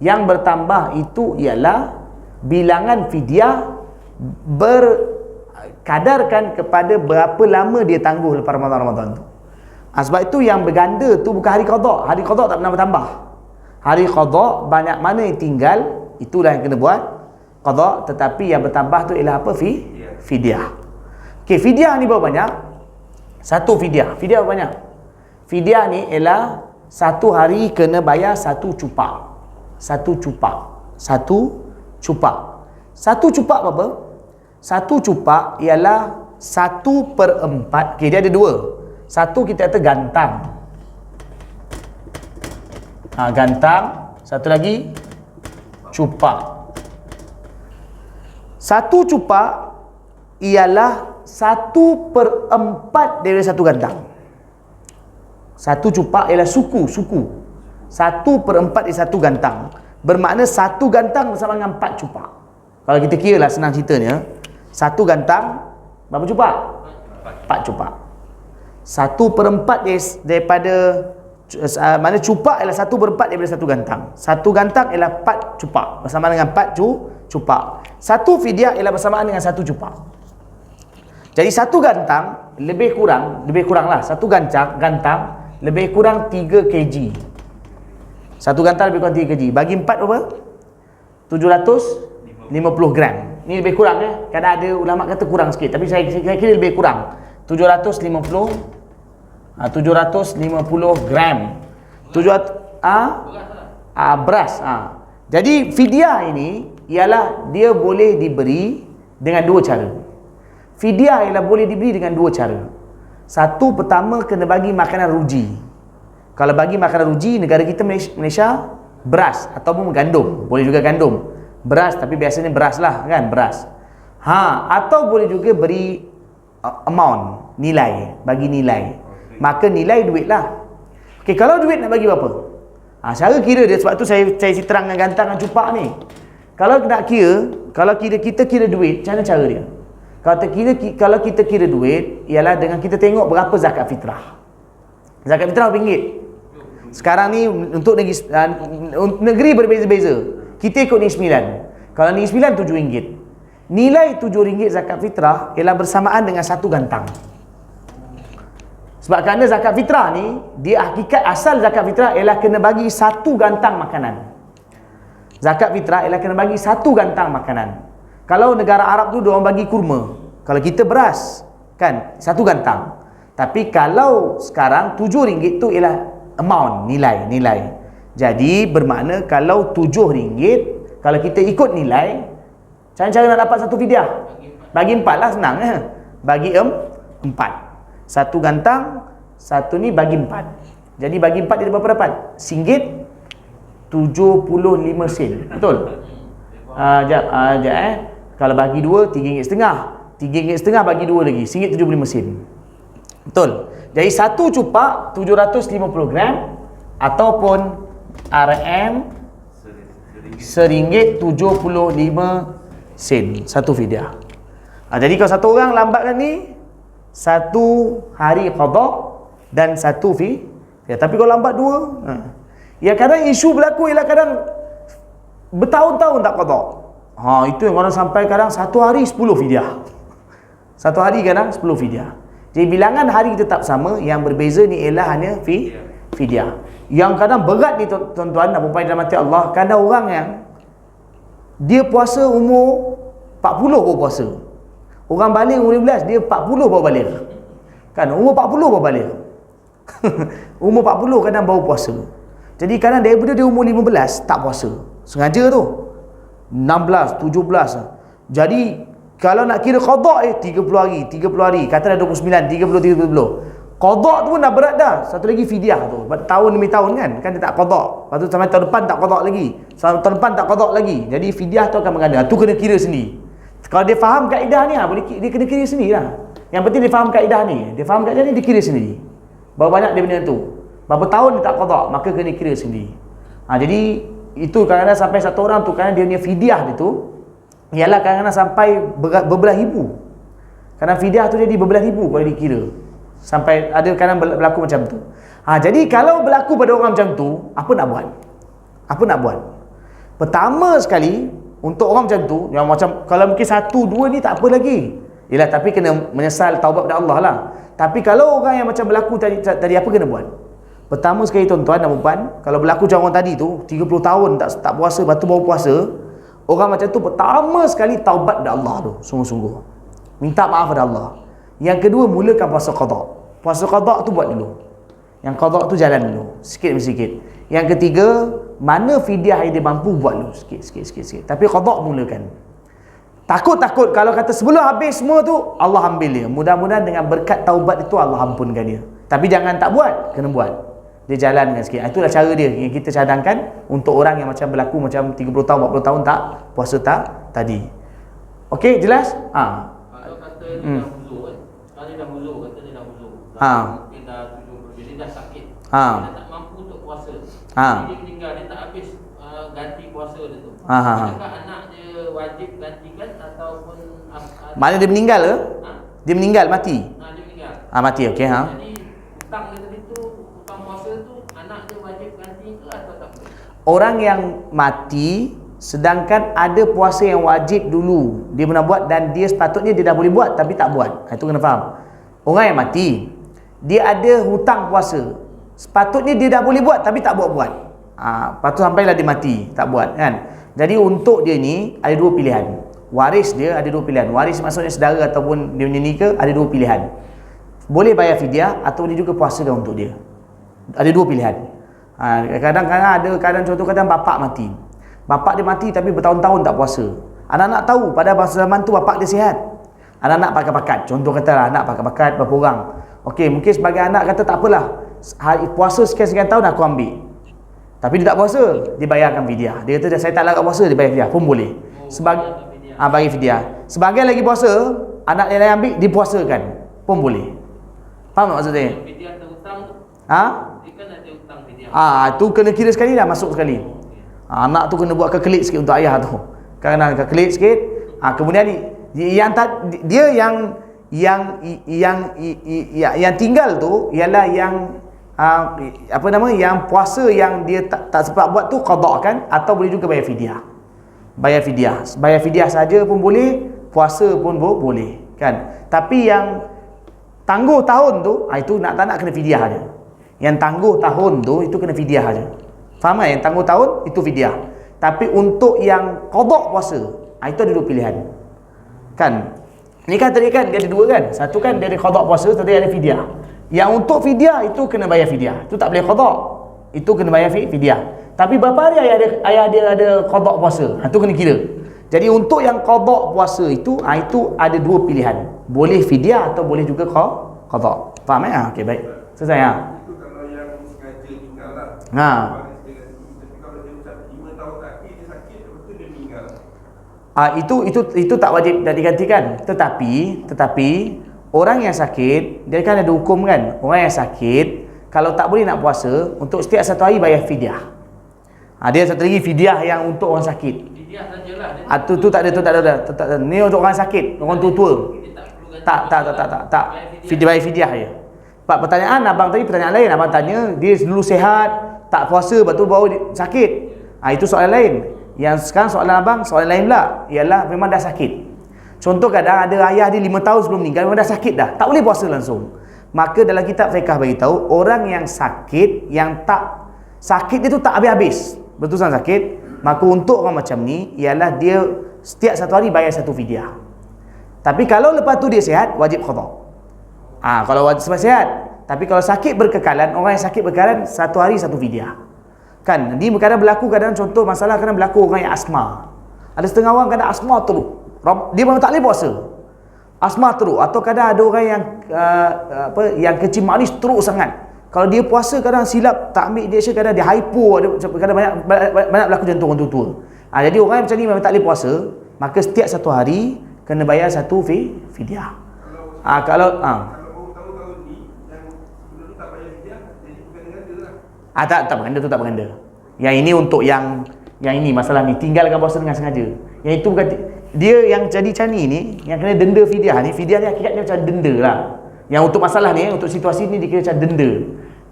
Yang bertambah itu ialah bilangan fidyah berkadarkan kepada berapa lama dia tangguh lepas Ramadan tu. Sebab itu yang berganda tu bukan hari qada. Hari qada tak pernah bertambah. Hari qada banyak mana yang tinggal, itulah yang kena buat qada. Tetapi yang bertambah tu ialah apa? Fidyah. Okey, fidyah ni berapa banyak? Satu fidyah. Fidyah berapa banyak? Fidyah ni ialah satu hari kena bayar satu cupak. Satu cupak. Satu cupak berapa? Satu cupak ialah 1/4. Okey, dia ada dua. Satu kita kata gantang. Gantang. Satu lagi cupak. Satu cupak ialah 1/4 dari satu gantang. Satu cupak ialah suku. 1/4 dari satu gantang. Bermakna satu gantang bersama dengan 4 cupak. Kalau kita kira lah, senang ceritanya, satu gantang berapa cupak? 4 cupak. 1/4 daripada mana cupak ialah 1/4 daripada satu gantang. Satu gantang ialah 4 cupak bersama dengan 4 cupak. Satu fidyah ialah bersamaan dengan satu cupak. Jadi satu gantang lebih kurang lah, satu gantang lebih kurang 3 kg. Satu gantang lebih kurang 3 kg. Bagi 4 berapa? 750 gram. Ni lebih kurang Kadang ada ulama kata kurang sikit, tapi saya kira lebih kurang. 750 gram. 700 beras. Jadi fidyah ini ialah dia boleh diberi dengan dua cara. Fidyah ialah boleh diberi dengan dua cara. Satu, pertama kena bagi makanan ruji. Kalau bagi makanan ruji, negara kita Malaysia beras ataupun gandum. Boleh juga gandum. Beras, tapi biasanya beras lah kan, beras. Atau boleh juga beri amount, nilai, bagi nilai. Maka nilai duit lah. Okey, kalau duit nak bagi berapa? Cara kira dia, sebab tu saya terangkan gantang dan cupak ni. Kalau nak kira, kita kira duit, macam mana cara dia? Kalau kita kira duit, ialah dengan kita tengok berapa zakat fitrah. Zakat fitrah RM1. Sekarang ni untuk negeri berbeza-beza. Kita ikut ni 9. Kalau ni 9, RM7. Nilai RM7 zakat fitrah ialah bersamaan dengan satu gantang. Sebab kerana zakat fitrah ni, dia hakikat asal zakat fitrah ialah kena bagi satu gantang makanan. Zakat fitrah ialah kena bagi satu gantang makanan. Kalau negara Arab tu diorang bagi kurma. Kalau kita beras, kan, satu gantang. Tapi kalau sekarang RM7 tu ialah amount, nilai. Jadi bermakna kalau RM7, kalau kita ikut nilai, cara nak dapat satu fidyah? Bagi 4 lah, senang Bagi 4. Satu gantang, satu ni bagi 4. Jadi bagi 4 dia berapa dapat? RM1.75. Betul? Kalau bagi 2, RM3.50. RM3.50 bagi 2 lagi, RM1.75. Betul? Jadi satu cupak 750 gram ataupun RM RM1.75 satu fidyah. Jadi kalau satu orang lambatkan ni, satu hari qada dan satu fidyah. Tapi kalau lambat 2, ya kadang isu berlaku ialah kadang bertahun-tahun tak qada. Itu yang orang sampai kadang satu hari 10 fidyah. Satu hari kadang 10 fidyah. Jadi bilangan hari tetap sama, yang berbeza ni ialah hanya fidyah. Yang kadang berat ni tuan-tuan dan puan-puan dalam hati Allah, kadang orang yang dia puasa umur 40 baru puasa. Orang balik umur 15, dia 40 baru balik. Kan, umur 40 baru balik. Umur 40 kadang baru puasa. Jadi kadang daripada dia umur 15 tak puasa. Sengaja tu. 16, 17. Jadi kalau nak kira qada 30 hari, kata dah 29, 30. Qada tu pun dah berat dah. Satu lagi fidyah tu. Tahun demi tahun kan dia tak qada. Lepas tu sampai tahun depan tak qada lagi. Tahun depan tak qada lagi. Jadi fidyah tu akan mengada. Tu kena kira sendiri. Kalau dia faham kaedah ni, dia kena kira sendiri lah. Yang penting dia faham kaedah ni. Dia faham kaedah ni, dia kira sendiri. Berapa banyak dia benda tu. Berapa tahun dia tak qada, maka kena kira sendiri. Jadi itu kadang-kadang sampai satu orang tu, kerana dia punya fidyah dia tu ialah kadang-kadang sampai berbelah ribu. Kadang fidyah tu jadi berbelah ribu kalau dikira. Sampai ada kadang berlaku macam tu. Jadi kalau berlaku pada orang macam tu, apa nak buat? Pertama sekali, untuk orang macam tu, yang macam kalau mungkin 1, 2 ni tak apa lagi. Yelah, tapi kena menyesal, taubat pada Allah lah. Tapi kalau orang yang macam berlaku tadi apa kena buat? Pertama sekali tuan-tuan dan puan, kalau berlaku macam orang tadi tu 30 tahun tak puasa, lepas tu baru puasa, orang macam tu pertama sekali taubat pada Allah tu, sungguh-sungguh minta maaf pada Allah. Yang kedua, mulakan puasa qada. Puasa qada tu buat dulu. Yang qada tu jalan dulu, sikit demi sikit. Yang ketiga, mana fidyah yang dia mampu, buat dulu sikit. Tapi qada mulakan. Takut kalau kata sebelum habis semua tu Allah ambil dia. Mudah-mudahan dengan berkat taubat itu Allah ampunkan dia. Tapi jangan tak buat, kena buat. Dia jalan dengan sikit. Itulah cara dia yang kita cadangkan untuk orang yang macam berlaku macam 30 tahun, 40 tahun tak puasa tadi. Okey, jelas? Kalau kata dia dah huzur kan. Kalau dia dah huzur, kata dia dah huzur. Mungkin dah 70, dia dah sakit. Dia tak mampu untuk puasa. Dia meninggal, dia tak habis ganti puasa dia tu. Adakah anak dia wajib gantikan ataupun mana dia meninggal ke? Dia meninggal, mati. Dia meninggal. Mati, okey. Jadi hutang dia tadi tu, hutang puasa tu anak dia wajib ganti ke atau tak boleh? Orang yang mati sedangkan ada puasa yang wajib dulu dia pernah buat dan dia sepatutnya dia dah boleh buat tapi tak buat. Itu kena faham. Orang yang mati, dia ada hutang puasa. Sepatutnya dia dah boleh buat tapi tak buat. Lepas tu sampailah dia mati, tak buat kan. Jadi untuk dia ni ada dua pilihan. Waris dia ada dua pilihan. Waris maksudnya saudara ataupun dia punya ni ke, ada dua pilihan. Boleh bayar fidyah atau dia juga puasakan untuk dia. Ada dua pilihan. Kadang-kadang ada contoh bapak mati. Bapak dia mati tapi bertahun-tahun tak puasa. Anak-anak tahu pada masa zaman tu bapak dia sihat. Anak-anak pakat-pakat. Contoh katalah anak pakat-pakat berapa orang. Okey, mungkin sebagai anak kata tak apalah. Puasa sekian-sekian tahun aku ambil. Tapi dia tak puasa, dia bayarkan fidyah. Dia kata saya tak larat puasa, dia bayar fidyah pun boleh. Bagi fidyah. Sebagai lagi puasa, anak yang lain ambil dipuasakan pun boleh. Faham tak maksud saya? Fidyah terhutang tu. Dia kan ada hutang fidyah. Tu kena kira sekali dah, masuk sekali. Anak tu kena buat kekelit sikit untuk ayah tu. Kerana kekelit sikit. Kemudian dia yang tinggal tu ialah yang yang puasa yang dia tak sempat buat tu qada kan, atau boleh juga bayar fidyah. Bayar fidyah saja pun boleh, puasa pun boleh kan. Tapi yang tangguh tahun tu, itu nak tak nak kena fidyah aja. Yang tangguh tahun tu itu kena fidyah aja. Faham tak? Yang tangguh tahun itu fidyah. Tapi untuk yang qada puasa, itu ada dua pilihan. Kan? Ni kan tadi kan dia ada dua kan? Satu kan dia ada qada puasa, satu dia ada fidyah. Yang untuk fidyah itu kena bayar fidyah. Itu tak boleh qada. Itu kena bayar fidyah. Tapi berapa hari ayah dia ada qada puasa? Itu kena kira. Jadi untuk yang qada puasa itu ada dua pilihan. Boleh fidyah atau boleh juga qada. Faham tak? Okey, baik. Selesai ya. Itu kalau yang sengaja tinggal lah. Tapi kalau dia macam 5 tahun akhir dia sakit, lepas tu dia meninggal. Itu tak wajib dah digantikan. Tetapi orang yang sakit, dia kan ada hukum kan. Orang yang sakit kalau tak boleh nak puasa, untuk setiap satu hari bayar fidyah. Dia satu lagi fidyah yang untuk orang sakit. Fidyah sajalah. Tu tak ada. Ni untuk orang sakit, orang tua-tua. Tak. Bayar fidyah je. Pak pertanyaan abang tadi pertanyaan lain. Abang tanya dia dulu sihat, tak puasa, lepas tu baru sakit. Itu soalan lain. Yang sekarang soalan abang soalan lain pula, ialah memang dah sakit. Contoh kadang ada ayah dia 5 tahun sebelum meninggal memang dah sakit dah, tak boleh puasa langsung. Maka dalam kitab fiqh bagi tahu, orang yang sakit, yang tak sakit dia tu tak habis-habis, betul sakit, maka untuk orang macam ni ialah dia setiap satu hari bayar satu fidyah. Tapi kalau lepas tu dia sihat, wajib qada. Kalau sebab sihat. Tapi kalau sakit berkekalan, orang yang sakit berkekalan satu hari satu fidyah. Kan, ni kadang berlaku, kadang contoh masalah kadang berlaku orang yang asma. Ada setengah orang kadang asma teruk. Dia memang tak boleh puasa. Asma teruk, atau kadang ada orang yang yang kencing manis teruk sangat. Kalau dia puasa kadang silap, tak ambil dia kadang dia hypo, kadang banyak berlaku jantung orang tua. Jadi orang yang macam ni memang tak boleh puasa, maka setiap satu hari kena bayar satu fidyah. Kalau tahun-tahun ni yang sebelum tu tak bayar fidyah, jadi berganda lah. Tak berganda, tu tak berganda. Yang ini untuk yang ini masalah ni, tinggalkan puasa dengan sengaja. Yang itu bukan dia yang jadi macam ni, yang kena denda fidyah ni. Fidyah ni hakikatnya macam denda lah. Yang untuk masalah ni, untuk situasi ni dikira macam denda.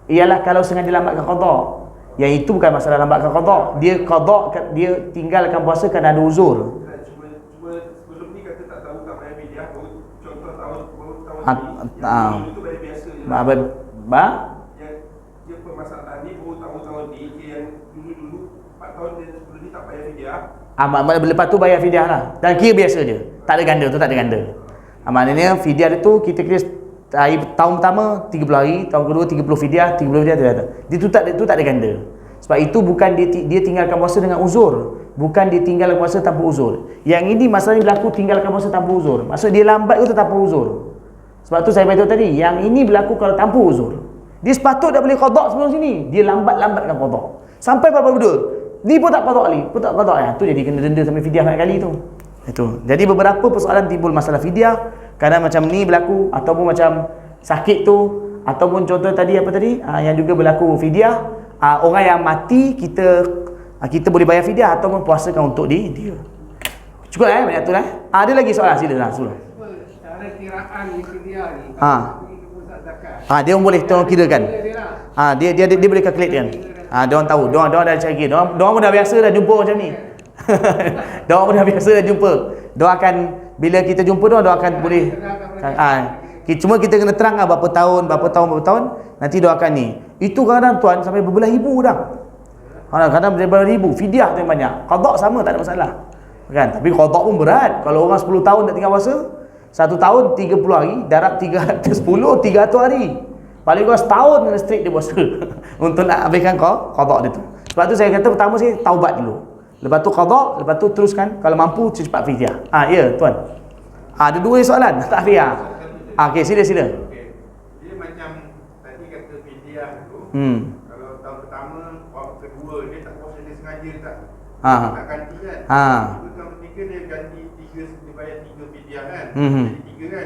Ialah kalau sengaja lambatkan qada. Yang itu bukan masalah lambatkan qada. Dia tinggalkan puasa kerana ada uzur. Cuma sebelum ni kata tak tahu tahu tak bayar fidyah, baru contoh tahun Ah, itu bayar biasa je. Yang permasalahan ni baru tahun-tahun ni, yang dulu 4 tahun dia sebelum ni tak bayar fidyah. Lepas tu bayar fidyah lah. Dan kira biasa je. Tak ada ganda tu, tak ada ganda. Maknanya fidyah dia tu kita kira tahun pertama 30 hari, tahun kedua 30 fidyah, 30 fidyah tak ada. Dia tak ada ganda. Sebab itu bukan dia tinggalkan puasa dengan uzur, bukan dia tinggalkan puasa tanpa uzur. Yang ini masalahnya berlaku tinggalkan puasa tanpa uzur. Maksud dia lambat itu tanpa uzur. Sebab tu saya beritahu tadi, yang ini berlaku kalau tanpa uzur. Dia sepatut dah boleh qada sebelum sini, dia lambatkan qada. Sampai pada betul. Ni pun tak qada lagi, pun tak qada. Tu jadi kena denda sampai fidyah banyak kali tu. Itu. Jadi beberapa persoalan timbul masalah fidyah, kadang macam ni berlaku, ataupun macam sakit tu, ataupun contoh tadi apa tadi? Yang juga berlaku fidyah. Orang yang mati kita boleh bayar fidyah ataupun puasakan untuk dia. Cukup banyak tu lah. Ada lagi soalan? Sila. Cara kiraan fidyah ni. Dia orang boleh tolong kirakan. Dia boleh calculate kan. Dia orang tahu. Dia orang dah cari. Dia orang pun dah biasa dah jumpa macam ni. Dia orang pun dah biasa dah jumpa. Dia akan bila kita jumpa dia akan boleh cuma kita kena terang berapa tahun, nanti dia akan ni. Itu kadang tuan sampai berbelah ribu dah. Kadang berbelah ribu. Fidyah tu yang banyak. Qada sama tak ada masalah. Kan? Tapi qada pun berat. Kalau orang 10 tahun tak tinggal puasa, 1 tahun 30 hari, darab 310, 300 hari. Paling kurang setahun kena straight dia puasa untuk nak habiskan qada dia tu. Sebab tu saya kata pertama saya taubat dulu. Lepas tu qada, lepas tu teruskan kalau mampu cepat fidyah. Ya tuan. Ada 2 soalan tak fidyah. Okey, sila. Okey. Dia macam tadi kata fidyah tu. Kalau tahun pertama, tahun kedua dia tak puasa, dia sengaja tak. Tak ganti kan. Itu tahun ketiga dia ganti 3, dia bayar 3 fidyah kan. Jadi 3 kan.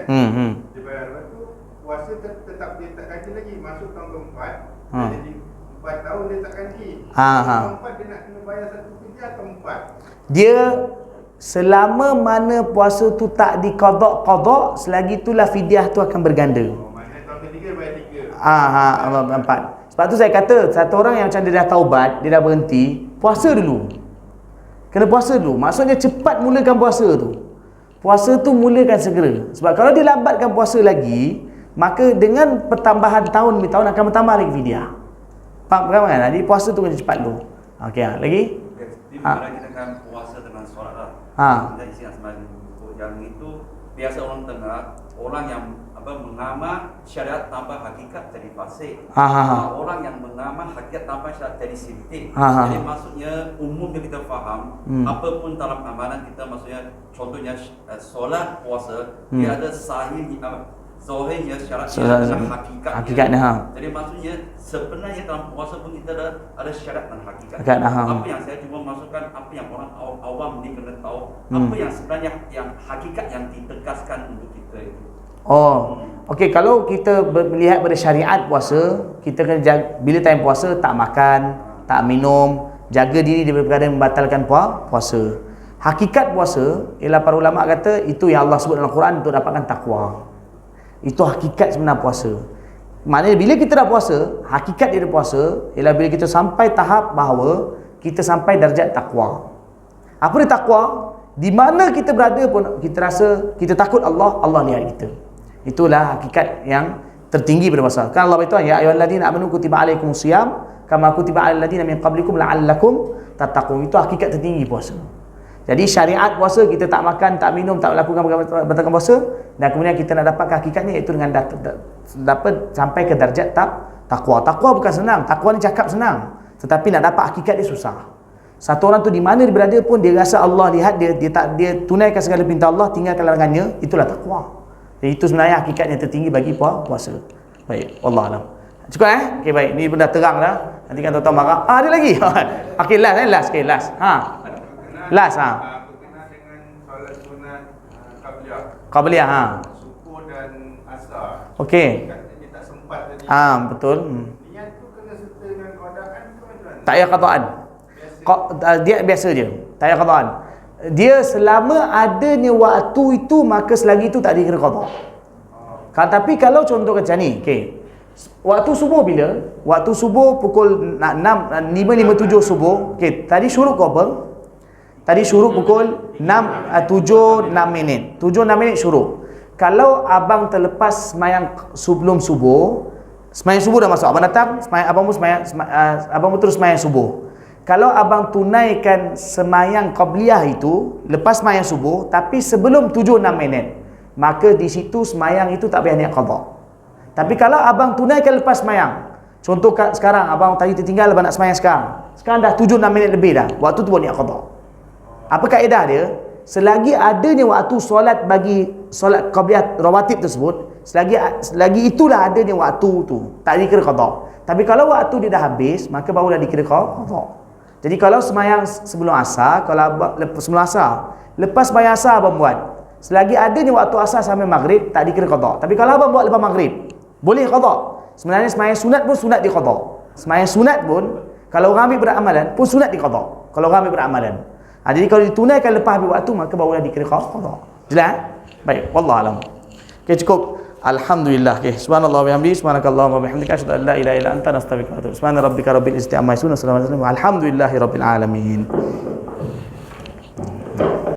Dia bayar, lepas tu puasa tetap dia tak ganti lagi. Masuk tahun keempat, dia jadi 4 tahun dia tak ganti. Tahun keempat dia nak kena bayar 1 fidyah atau 4? Dia selama mana puasa tu tak diqada, selagi itulah fidyah tu akan berganda. Maknanya tahun ketiga bayar 3. 4. Sebab tu saya kata satu orang yang macam dia dah taubat, dia dah berhenti, puasa dulu. Kena puasa dulu. Maksudnya cepat mulakan puasa tu. Puasa tu mulakan segera. Sebab kalau dia lambatkan puasa lagi, maka dengan pertambahan tahun demi tahun akan bertambah lagi fidyah. Faham kan? Jadi puasa tu kena cepat dulu. Okey, lagi? Di mana kita kan puasa dengan solat lah. Kita isi yang itu biasa orang tengah, orang yang mengamal syariat tanpa hakikat jadi fasik. Orang yang mengamal hakikat tanpa syariat jadi sintik. Jadi maksudnya umumnya kita faham apapun dalam amalan kita, maksudnya contohnya solat, puasa, dia ada zahirnya syarat dan hakikatnya. Jadi maksudnya sebenarnya dalam puasa pun kita ada syarat dan hakikat. Apa yang saya cuma masukkan, apa yang orang awam ni kena tahu, apa yang sebenarnya yang hakikat yang ditegaskan untuk kita itu. Okey, kalau kita melihat pada syariat puasa, kita kena jaga, bila time puasa tak makan, tak minum, jaga diri daripada perkara yang membatalkan puasa. Hakikat puasa ialah para ulama kata itu yang Allah sebut dalam Quran untuk dapatkan takwa. Itu hakikat sebenar puasa. Maknanya bila kita dah puasa, hakikat dia puasa ialah bila kita sampai tahap bahawa kita sampai darjat takwa. Apa dia takwa? Di mana kita berada pun kita rasa kita takut Allah, Allah lihat kita. Itulah hakikat yang tertinggi pada puasa. Kan Allah beritahu, ya ayyuhalladzina amanu kutiba alaikumusiyam kama kutiba alal ladzina min qablikum la'allakum tattaqun. Itu hakikat tertinggi puasa. Jadi syariat puasa kita tak makan, tak minum, tak melakukan batalkan puasa, dan kemudian kita nak dapat hakikatnya iaitu dengan dapat sampai ke darjat takwa. Takwa bukan senang. Takwa ni cakap senang, tetapi nak dapat hakikat dia susah. Satu orang tu di mana dia berada pun dia rasa Allah lihat dia tunaikan segala perintah Allah, tinggalkan larangannya, itulah takwa. Jadi itu sebenarnya hakikat yang tertinggi bagi puasa. Baik, wallah alam. Cukup okey, baik. Ni benda terang dah. Nanti kan tuan-tuan marah. Ada lagi. Okey, last sikit. Last. Berkenaan dengan solat sunat qabliyah. subuh dan asar. Okey. Dia tak sempat tadi. Betul. Niat tu kena serta dengan qadaan ke macam mana? Tak payah qadaan. Dia biasa je. Tak payah qadaan. Dia selama adanya waktu itu, maka selagi itu tak dikira qada. Tapi kalau contoh macam ni, okey. Waktu subuh bila? Waktu subuh pukul 5.57 subuh. Okey, tadi syuruk ke apa? Tadi syuruk pukul 7-6 minit. 7-6 minit syuruk. Kalau abang terlepas semayang sebelum subuh, semayang subuh dah masuk, abang datang, abang pun terus semayang subuh. Kalau abang tunaikan semayang qabliyah itu lepas semayang subuh, tapi sebelum 7-6 minit, maka di situ semayang itu tak payah niat qada. Tapi kalau abang tunaikan lepas semayang, contoh sekarang abang tadi tertinggal, abang nak semayang sekarang dah 7-6 minit lebih dah, waktu tu buat niat qada. Apa kaedah dia? Selagi adanya waktu solat bagi solat qabliyah rawatib tersebut, selagi itulah adanya waktu tu, tak dikira qada. Tapi kalau waktu dia dah habis, maka barulah dikira qada. Jadi kalau semayang sebelum asar, sebelum asar, lepas semayang asar abang buat, selagi adanya waktu asar sampai maghrib, tak dikira qada. Tapi kalau abang buat lepas maghrib, boleh qada. Sebenarnya semayang sunat pun sunat di qada. Semayang sunat pun, kalau orang ambil beramalan pun sunat di qada. Kalau orang ambil beramalan. Jadi kalau ditunaikan lepas habis waktu, maka barulah dikira qada. Jelas? Baik, wallahu alam. Okey, cukup. Alhamdulillah. Okey, subhanallah wa bihamdihi, subhanakallahumma wa bihamdika, asyhadu an la ilaha illa anta, astaghfiruka wa atubu ilaik. Subhana rabbika rabbil izzati amma yasifun, wa salamun alal mursalin, walhamdulillahi rabbil alamin.